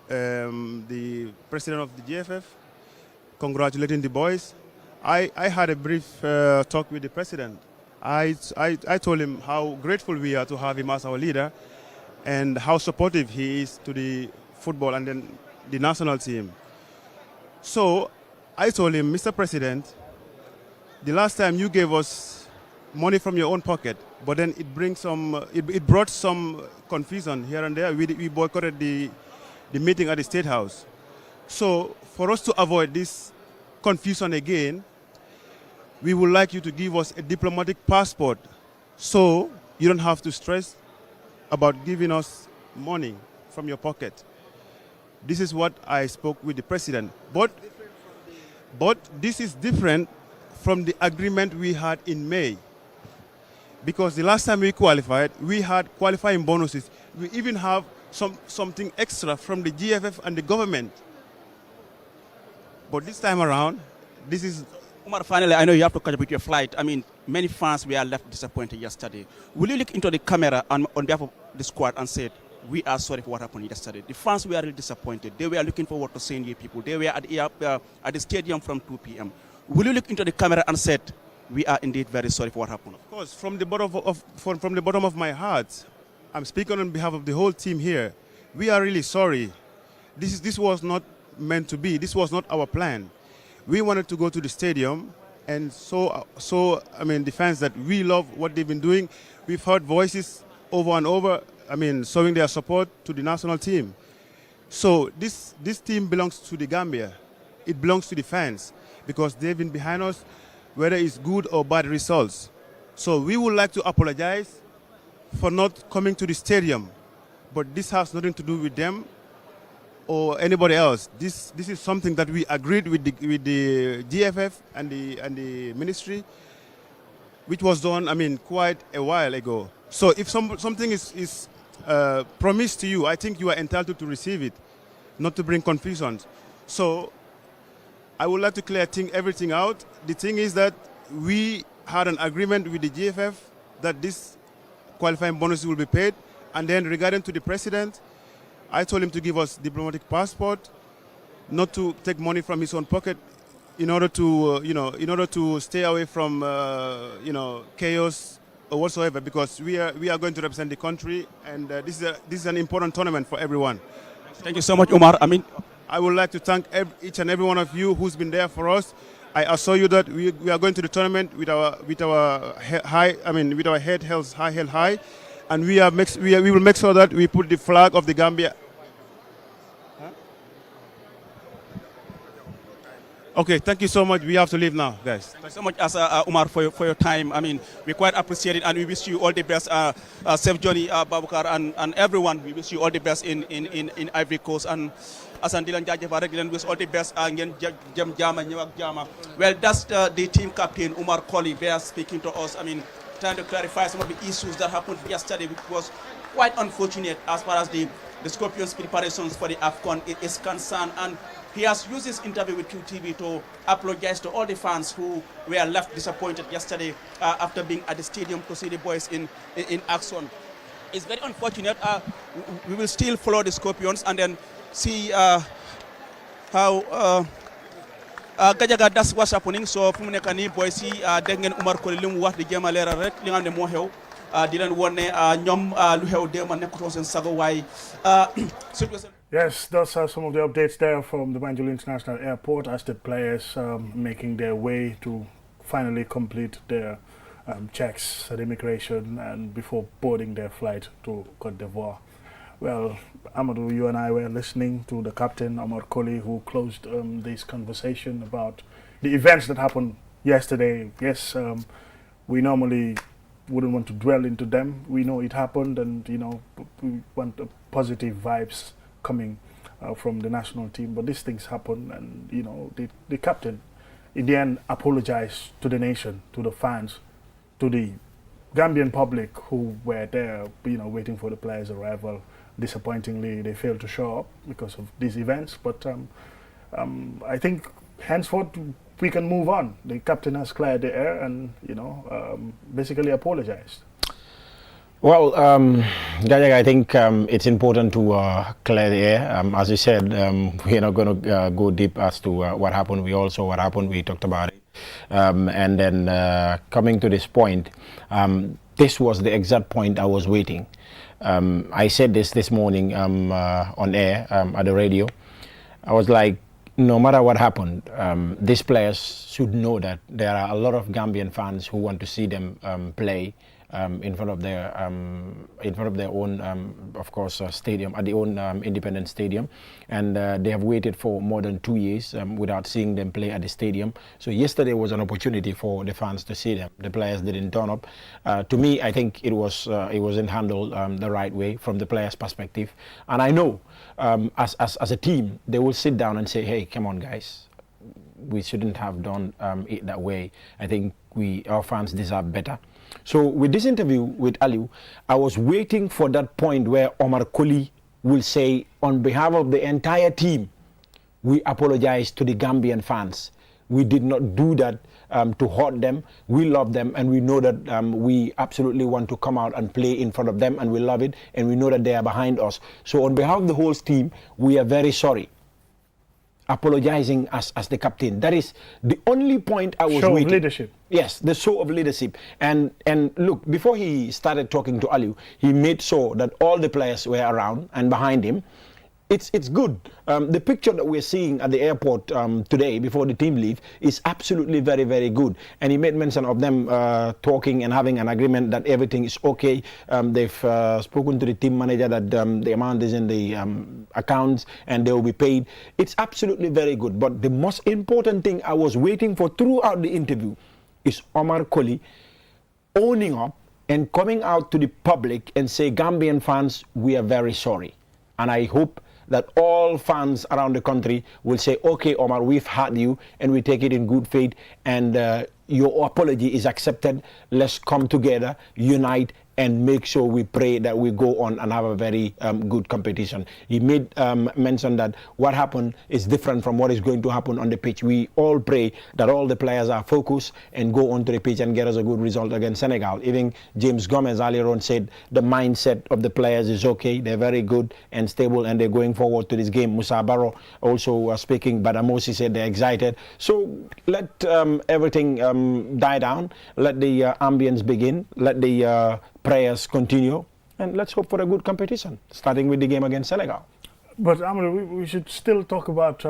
Speaker 11: the president of the GFF, congratulating the boys. I had a brief talk with the president. I told him how grateful we are to have him as our leader and how supportive he is to the football and then the national team. So I told him, Mr. President, the last time you gave us money from your own pocket, but then it brought some confusion here and there. We boycotted the meeting at the State House. So for us to avoid this confusion again, we would like you to give us a diplomatic passport so you don't have to stress about giving us money from your pocket. This is what I spoke with the president. But this is different from the agreement we had in May. Because the last time we qualified, we had qualifying bonuses. We even have something extra from the GFF and the government. But this time around, this is...
Speaker 3: Umar, finally, I know you have to catch up with your flight. I mean, many fans were left disappointed yesterday. Will you look into the camera on behalf of the squad and say, we are sorry for what happened yesterday? The fans were really disappointed. They were looking forward to seeing you people. They were at the stadium from 2 p.m. Will you look into the camera and say, we are indeed very sorry for what happened?
Speaker 11: Of course, from the bottom of my heart, I'm speaking on behalf of the whole team here. We are really sorry. This was not meant to be. This was not our plan. We wanted to go to the stadium, and so I mean, the fans that we love what they've been doing. We've heard voices over and over, I mean, showing their support to the national team. So this team belongs to the Gambia. It belongs to the fans because they've been behind us, whether it's good or bad results. So we would like to apologize for not coming to the stadium, but this has nothing to do with them or anybody else. This is something that we agreed with the GFF and the ministry, which was done, I mean, quite a while ago. So if something is promised to you, I think you are entitled to receive it, not to bring confusion. So I would like to clear everything out. The thing is that we had an agreement with the GFF that this qualifying bonus will be paid, and then regarding to the president, I told him to give us diplomatic passport, not to take money from his own pocket, in order to stay away from chaos or whatsoever. Because we are going to represent the country, and this is an important tournament for everyone.
Speaker 3: Thank you so much, Umar.
Speaker 11: I would like to thank each and every one of you who's been there for us. I assure you that we are going to the tournament with our head held high. And we will make sure that we put the flag of the Gambia. Huh? Okay, thank you so much. We have to leave now, guys.
Speaker 3: Thanks so much, Umar, for your time. I mean, we quite appreciate it, and we wish you all the best. Safe journey, Babukar, and everyone. We wish you all the best in Ivory Coast. And Asan Dilan Jajeva Dilan wish all the best. Well, that's the team captain, Umar Koli, there speaking to us. I mean, trying to clarify some of the issues that happened yesterday, which was quite unfortunate as far as the Scorpions' preparations for the Afcon is concerned. And he has used his interview with QTV to apologize to all the fans who were left disappointed yesterday after being at the stadium to see the boys in action. It's very unfortunate. We will still follow the Scorpions and then see how Gajaga, that's what's happening. So fu mu nekk nii boy si dégg ngeen Umar Koli li mu wax di jéem a leeral rek li nga xam ne moo xew di leen woon ne ñoom lu xew déema nekkutoon seen sago waaye
Speaker 1: Yes, those are some of the updates there from the Banjul International Airport as the players making their way to finally complete their checks at immigration and before boarding their flight to Côte d'Ivoire. Well, Amadou, you and I were listening to the captain, Omar Koli, who closed this conversation about the events that happened yesterday. Yes, we normally wouldn't want to dwell into them. We know it happened, and we want positive vibes coming from the national team. But these things happen, and the captain, in the end, apologized to the nation, to the fans, to the Gambian public who were there, waiting for the players' arrival. Disappointingly, they failed to show up because of these events. But I think henceforth we can move on. The captain has cleared the air and basically apologized.
Speaker 2: Well, Gajaga, I think it's important to clear the air. As you said, we're not going to go deep as to what happened. What happened, we talked about it. And then coming to this point, this was the exact point I was waiting. I said this morning on air at the radio. I was like, no matter what happened, these players should know that there are a lot of Gambian fans who want to see them play in front of their own, of course, stadium, at the own independent stadium, and they have waited for more than 2 years without seeing them play at the stadium. So yesterday was an opportunity for the fans to see them. The players didn't turn up. To me, I think it wasn't handled the right way from the players' perspective, and I know as a team they will sit down and say, "Hey, come on, guys. We shouldn't have done it that way. I think our fans deserve better." So with this interview with Aliu, I was waiting for that point where Omar Colley will say, on behalf of the entire team, we apologize to the Gambian fans. We did not do that to hurt them. We love them, and we know that we absolutely want to come out and play in front of them, and we love it, and we know that they are behind us. So on behalf of the whole team, we are very sorry. Apologizing as the captain. That is the only point I was
Speaker 1: waiting. Show of leadership.
Speaker 2: Yes, the show of leadership. And look, before he started talking to Aliu, he made sure that all the players were around and behind him. It's good. The picture that we're seeing at the airport today before the team leave is absolutely very, very good. And he made mention of them talking and having an agreement that everything is okay. They've spoken to the team manager that the amount is in the accounts and they will be paid. It's absolutely very good. But the most important thing I was waiting for throughout the interview is Omar Colley owning up and coming out to the public and say, Gambian fans, we are very sorry. And I hope that all fans around the country will say, okay, Omar, we've had you, and we take it in good faith, and your apology is accepted. Let's come together, unite, and make sure we pray that we go on and have a very good competition. He made mention that what happened is different from what is going to happen on the pitch. We all pray that all the players are focused and go onto the pitch and get us a good result against Senegal. Even James Gomez earlier on said the mindset of the players is okay. They're very good and stable, and they're going forward to this game. Musa Barrow also speaking, but Amosi said they're excited. So let everything die down. Let the ambience begin. Let the prayers continue, and let's hope for a good competition, starting with the game against Senegal.
Speaker 1: But we should still talk about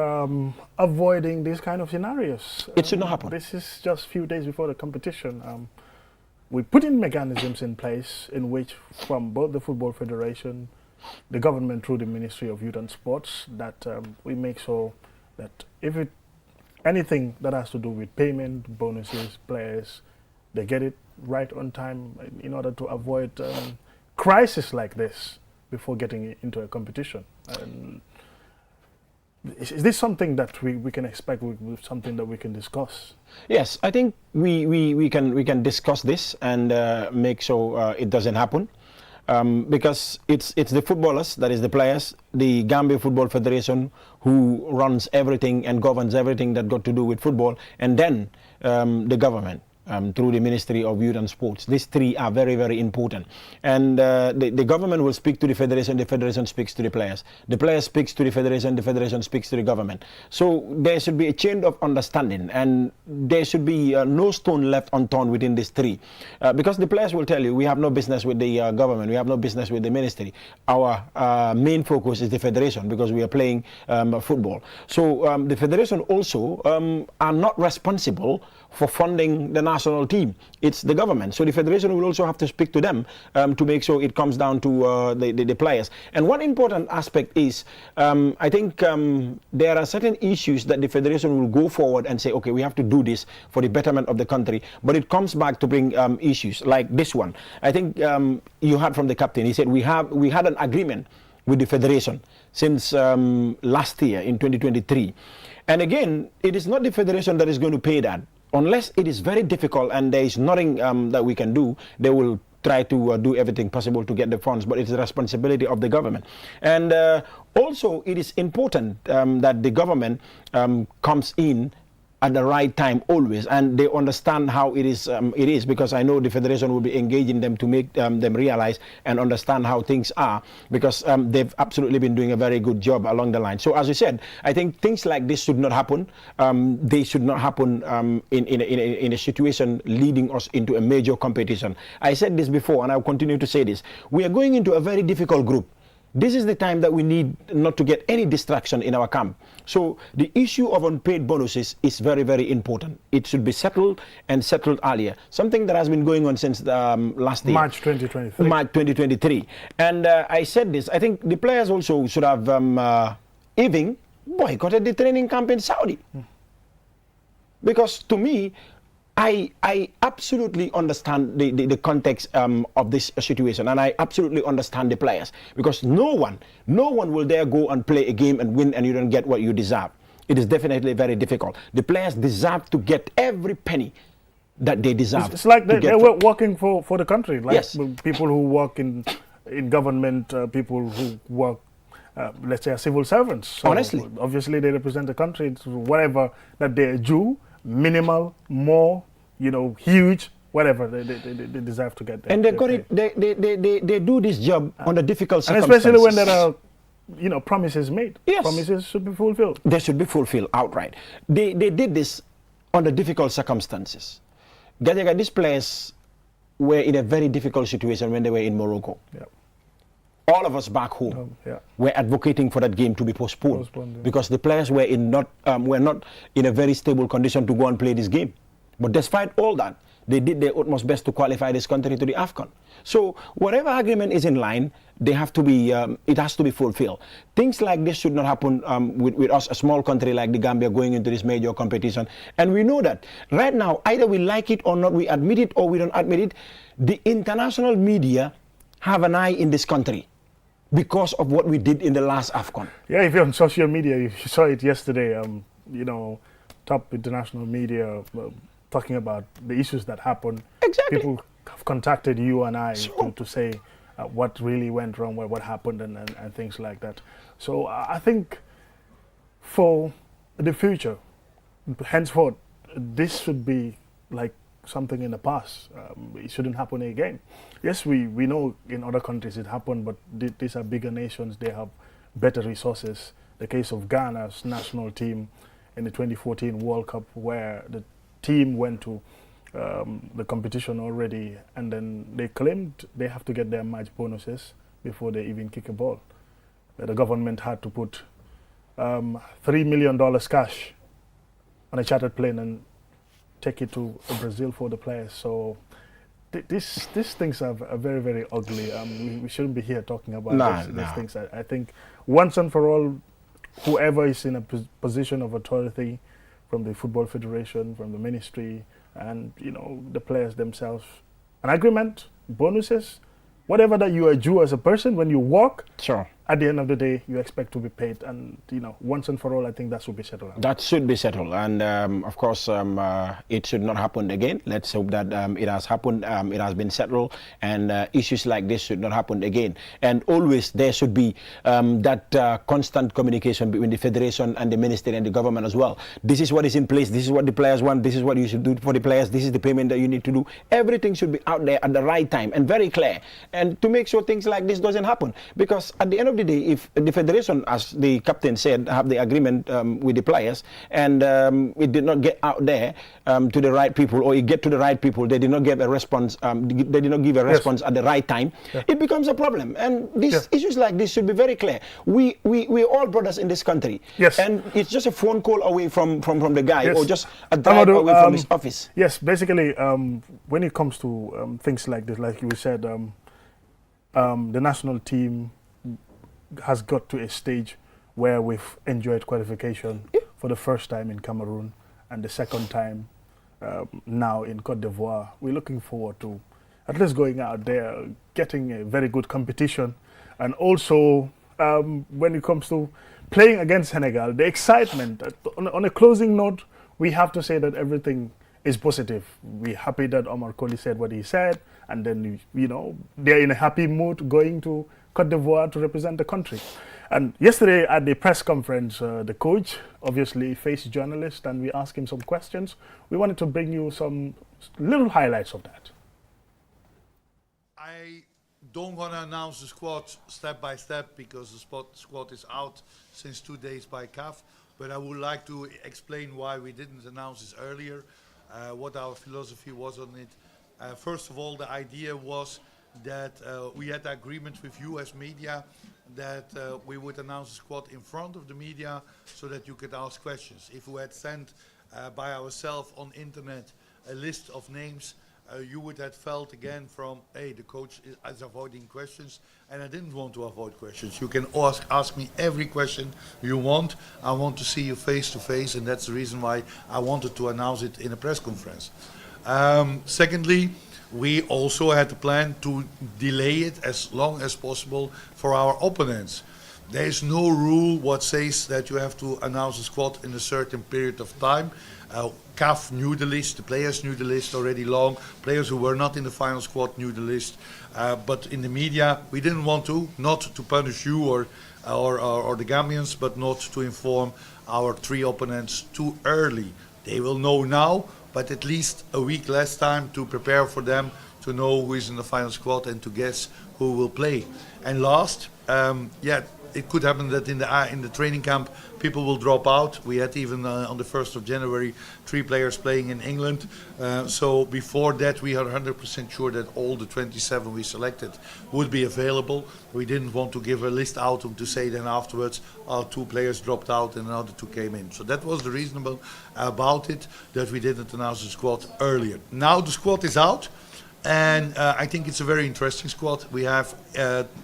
Speaker 1: avoiding these kind of scenarios.
Speaker 2: It should not happen.
Speaker 1: This is just a few days before the competition. We put in mechanisms in place in which, from both the Football Federation, the government through the Ministry of Youth and Sports, that we make sure that anything that has to do with payment, bonuses, players, they get it right on time in order to avoid crisis like this before getting into a competition. Is this something that we can expect, with something that we can discuss?
Speaker 2: Yes, I think we can discuss this and make sure it doesn't happen. Because it's the footballers, that is the players, the Gambia Football Federation, who runs everything and governs everything that got to do with football, and then the government. Through the Ministry of Youth and Sports. These three are very, very important. And the government will speak to the federation speaks to the players speaks to the federation speaks to the government. So there should be a chain of understanding, and there should be no stone left unturned within these three. Because the players will tell you, we have no business with the government, we have no business with the ministry. Our main focus is the federation, because we are playing football. So the federation also are not responsible for funding the national team. It's the government. So the federation will also have to speak to them to make sure it comes down to the players. And one important aspect is, I think there are certain issues that the federation will go forward and say, okay, we have to do this for the betterment of the country. But it comes back to bring issues like this one. I think you heard from the captain. He said we had an agreement with the federation since last year in 2023. And again, it is not the federation that is going to pay that. Unless it is very difficult and there is nothing that we can do, they will try to do everything possible to get the funds, but it's the responsibility of the government. And also, it is important that the government comes in at the right time always, and they understand how it is, because I know the federation will be engaging them to make them realize and understand how things are, because they've absolutely been doing a very good job along the line. So as you said, I think things like this should not happen. They should not happen in a situation leading us into a major competition. I said this before, and I'll continue to say this. We are going into a very difficult group. This is the time that we need not to get any distraction in our camp. So the issue of unpaid bonuses is very, very important. It should be settled and settled earlier. Something that has been going on since last year.
Speaker 1: March 2023.
Speaker 2: March 2023. And I said this, I think the players also should have even boycotted the training camp in Saudi. Because to me, I absolutely understand the context of this situation, and I absolutely understand the players, because no one will dare go and play a game and win and you don't get what you deserve. It is definitely very difficult. The players deserve to get every penny that they deserve.
Speaker 1: It's like they were working for the country, like
Speaker 2: yes.
Speaker 1: people who work in government, people who work, let's say, as civil servants. So
Speaker 2: honestly.
Speaker 1: Obviously, they represent the country. Whatever that they do, minimal, more, huge, whatever they deserve to get.
Speaker 2: And they got it. They do this job under difficult circumstances.
Speaker 1: And especially when there are, promises made.
Speaker 2: Yes.
Speaker 1: Promises should be fulfilled.
Speaker 2: They should be fulfilled outright. They did this under difficult circumstances. Gajaga, these players were in a very difficult situation when they were in Morocco.
Speaker 1: Yeah.
Speaker 2: All of us back home were advocating for that game to be postponed because the players were not in a very stable condition to go and play this game. But despite all that, they did their utmost best to qualify this country to the Afcon. So whatever agreement is in line, they have to be, it has to be fulfilled. Things like this should not happen with us, a small country like the Gambia, going into this major competition. And we know that right now, either we like it or not, we admit it or we don't admit it, the international media have an eye in this country because of what we did in the last Afcon.
Speaker 1: Yeah, if you're on social media, you saw it yesterday, top international media talking about the issues that happened.
Speaker 2: Exactly.
Speaker 1: People have contacted you and I to say what really went wrong, what happened, and things like that. So I think for the future, henceforth, this should be like something in the past. It shouldn't happen again. Yes, we know in other countries it happened, but these are bigger nations. They have better resources. The case of Ghana's national team in the 2014 World Cup, where the team went to the competition already, and then they claimed they have to get their match bonuses before they even kick a ball. The government had to put $3 million cash on a chartered plane and take it to Brazil for the players. So these things are very, very ugly. We shouldn't be here talking about these things. I think once and for all, whoever is in a position of authority, from the Football Federation, from the ministry, and the players themselves, an agreement, bonuses, whatever that you are due as a person when you work.
Speaker 2: Sure.
Speaker 1: At the end of the day, you expect to be paid, and once and for all, I think that should be settled.
Speaker 2: That should be settled, and of course, it should not happen again. Let's hope that it has happened, it has been settled, and issues like this should not happen again. And always there should be that constant communication between the federation and the ministry and the government as well. This is what is in place. This is what the players want. This is what you should do for the players. This is the payment that you need to do. Everything should be out there at the right time and very clear, and to make sure things like this doesn't happen. Because at the end of the day, if the federation, as the captain said, have the agreement with the players, and it did not get out there to the right people, or it get to the right people, they did not give a response. They did not give a response at the right time. It becomes a problem, and these issues like this should be very clear. We're all brothers in this country, and it's just a phone call away from the guy, or just a drive away from his office.
Speaker 1: Yes, basically, when it comes to things like this, like you said, the national team has got to a stage where we've enjoyed qualification for the first time in Cameroon and the second time now in Côte d'Ivoire. We're looking forward to at least going out there, getting a very good competition, and also when it comes to playing against Senegal, the excitement. On a closing note, we have to say that everything is positive. We're happy that Omar Colley said what he said, and then they're in a happy mood going to Côte d'Ivoire to represent the country. And yesterday at the press conference, the coach obviously faced journalists, and we asked him some questions. We wanted to bring you some little highlights of that.
Speaker 12: I don't want to announce the squad step by step because the squad is out since 2 days by CAF, but I would like to explain why we didn't announce this earlier, what our philosophy was on it. First of all, the idea was that we had agreement with you as media that we would announce the squad in front of the media so that you could ask questions. If we had sent by ourselves on internet a list of names, you would have felt again from, hey, the coach is avoiding questions, and I didn't want to avoid questions. You can ask me every question you want. I want to see you face to face, and that's the reason why I wanted to announce it in a press conference. Secondly, we also had a plan to delay it as long as possible for our opponents. There is no rule what says that you have to announce a squad in a certain period of time. CAF knew the list, the players knew the list already long. Players who were not in the final squad knew the list. But in the media, we didn't want to, not to punish you or the Gambians, but not to inform our 3 opponents too early. They will know now, but at least a week less time to prepare for them, to know who is in the final squad and to guess who will play. And last, it could happen that in the training camp people will drop out. We had even on the 1st of January 3 players playing in England. So before that we are 100% sure that all the 27 we selected would be available. We didn't want to give a list out to say then afterwards 2 players dropped out and another 2 came in. So that was the reasonable about it, that we didn't announce the squad earlier. Now the squad is out. And I think it's a very interesting squad. We have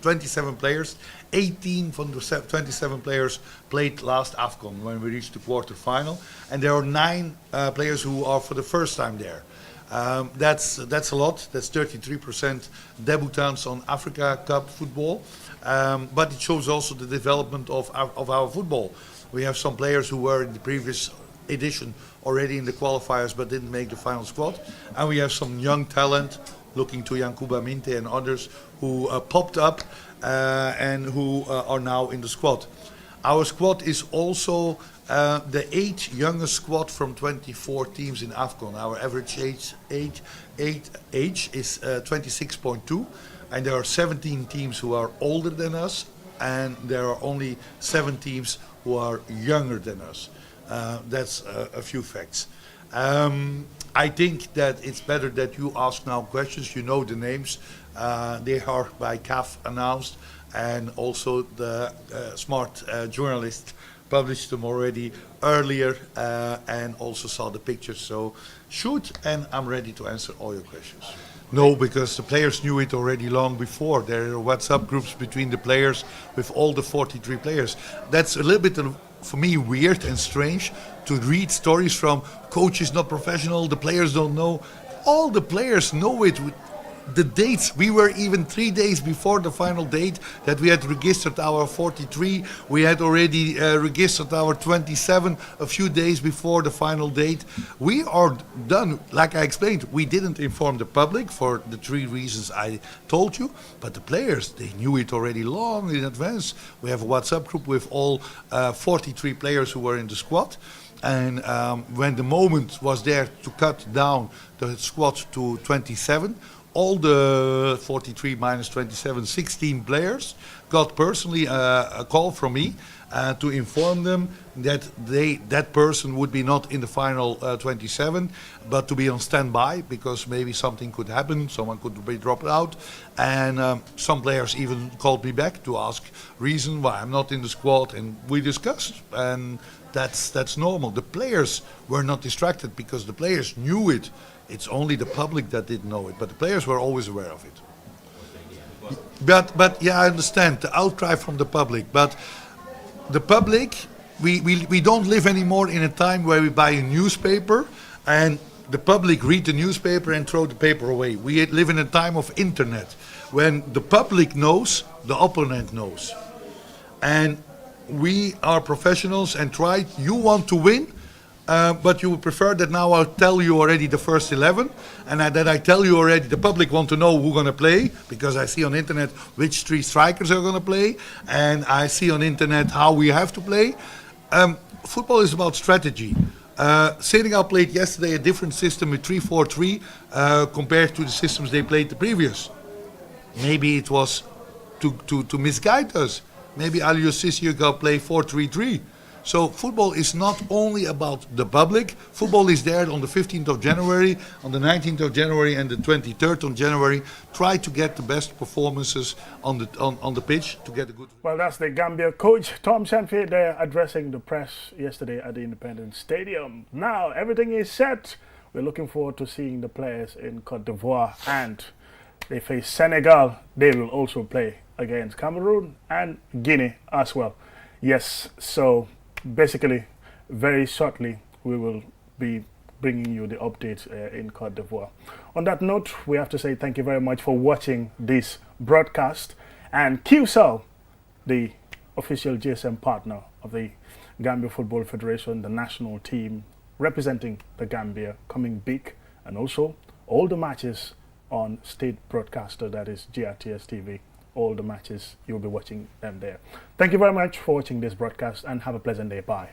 Speaker 12: 27 players. 18 from the 27 players played last Afcon when we reached the quarter-final. And there are 9 players who are for the first time there. That's a lot. That's 33% debutants on Africa Cup football. But it shows also the development of our football. We have some players who were in the previous edition already in the qualifiers but didn't make the final squad, and we have some young talent looking to Yankuba Minte and others who popped up and who are now in the squad. Our squad is also the 8th youngest squad from 24 teams in Afcon. Our average age is 26.2, and there are 17 teams who are older than us, and there are only 7 teams who are younger than us. That's a few facts. I think that it's better that you ask now questions. You know the names. They are by CAF announced, and also the smart journalist published them already earlier and also saw the pictures. So shoot, and I'm ready to answer all your questions. No, because the players knew it already long before. There are WhatsApp groups between the players with all the 43 players. That's a little bit for me weird and strange to read stories from coach is not professional, the players don't know. All the players know it. The dates, we were even 3 days before the final date that we had registered our 43. We had already registered our 27 a few days before the final date. We are done. Like I explained, we didn't inform the public for the 3 reasons I told you, but the players, they knew it already long in advance. We have a WhatsApp group with all 43 players who were in the squad. And when the moment was there to cut down the squad to 27, all the 43 minus 27, 16 players got personally a call from me to inform them that that person would be not in the final 27, but to be on standby because maybe something could happen, someone could be dropped out. And some players even called me back to ask reason why I'm not in the squad, and we discussed, and that's normal. The players were not distracted because the players knew it. It's only the public that didn't know it, but the players were always aware of it. But yeah, I understand the outcry from the public, but the public, we don't live anymore in a time where we buy a newspaper and the public read the newspaper and throw the paper away. We live in a time of internet when the public knows, the opponent knows. And we are professionals and you want to win, but you would prefer that now I'll tell you already the first 11, and that I tell you already the public want to know who's going to play, because I see on internet which 3 strikers are going to play, and I see on internet how we have to play. Football is about strategy. Senegal played yesterday a different system with 3-4-3 compared to the systems they played the previous. Maybe it was to misguide us. Maybe Aliou Cissé got play 4-3-3. So football is not only about the public. Football is there on the 15th of January, on the 19th of January, and the 23rd of January. Try to get the best performances on the pitch to get a good.
Speaker 1: Well, that's the Gambia coach, Tom Shenfield, there addressing the press yesterday at the Independence Stadium. Now, everything is set. We're looking forward to seeing the players in Cote d'Ivoire, and they face Senegal. They will also play against Cameroon and Guinea as well. Yes, so basically, very shortly, we will be bringing you the updates in Cote d'Ivoire. On that note, we have to say thank you very much for watching this broadcast. And QCell, the official GSM partner of the Gambia Football Federation, the national team representing the Gambia, coming big, and also all the matches on state broadcaster, that is GRTS TV. All the matches, you'll be watching them there. Thank you very much for watching this broadcast, and have a pleasant day. Bye.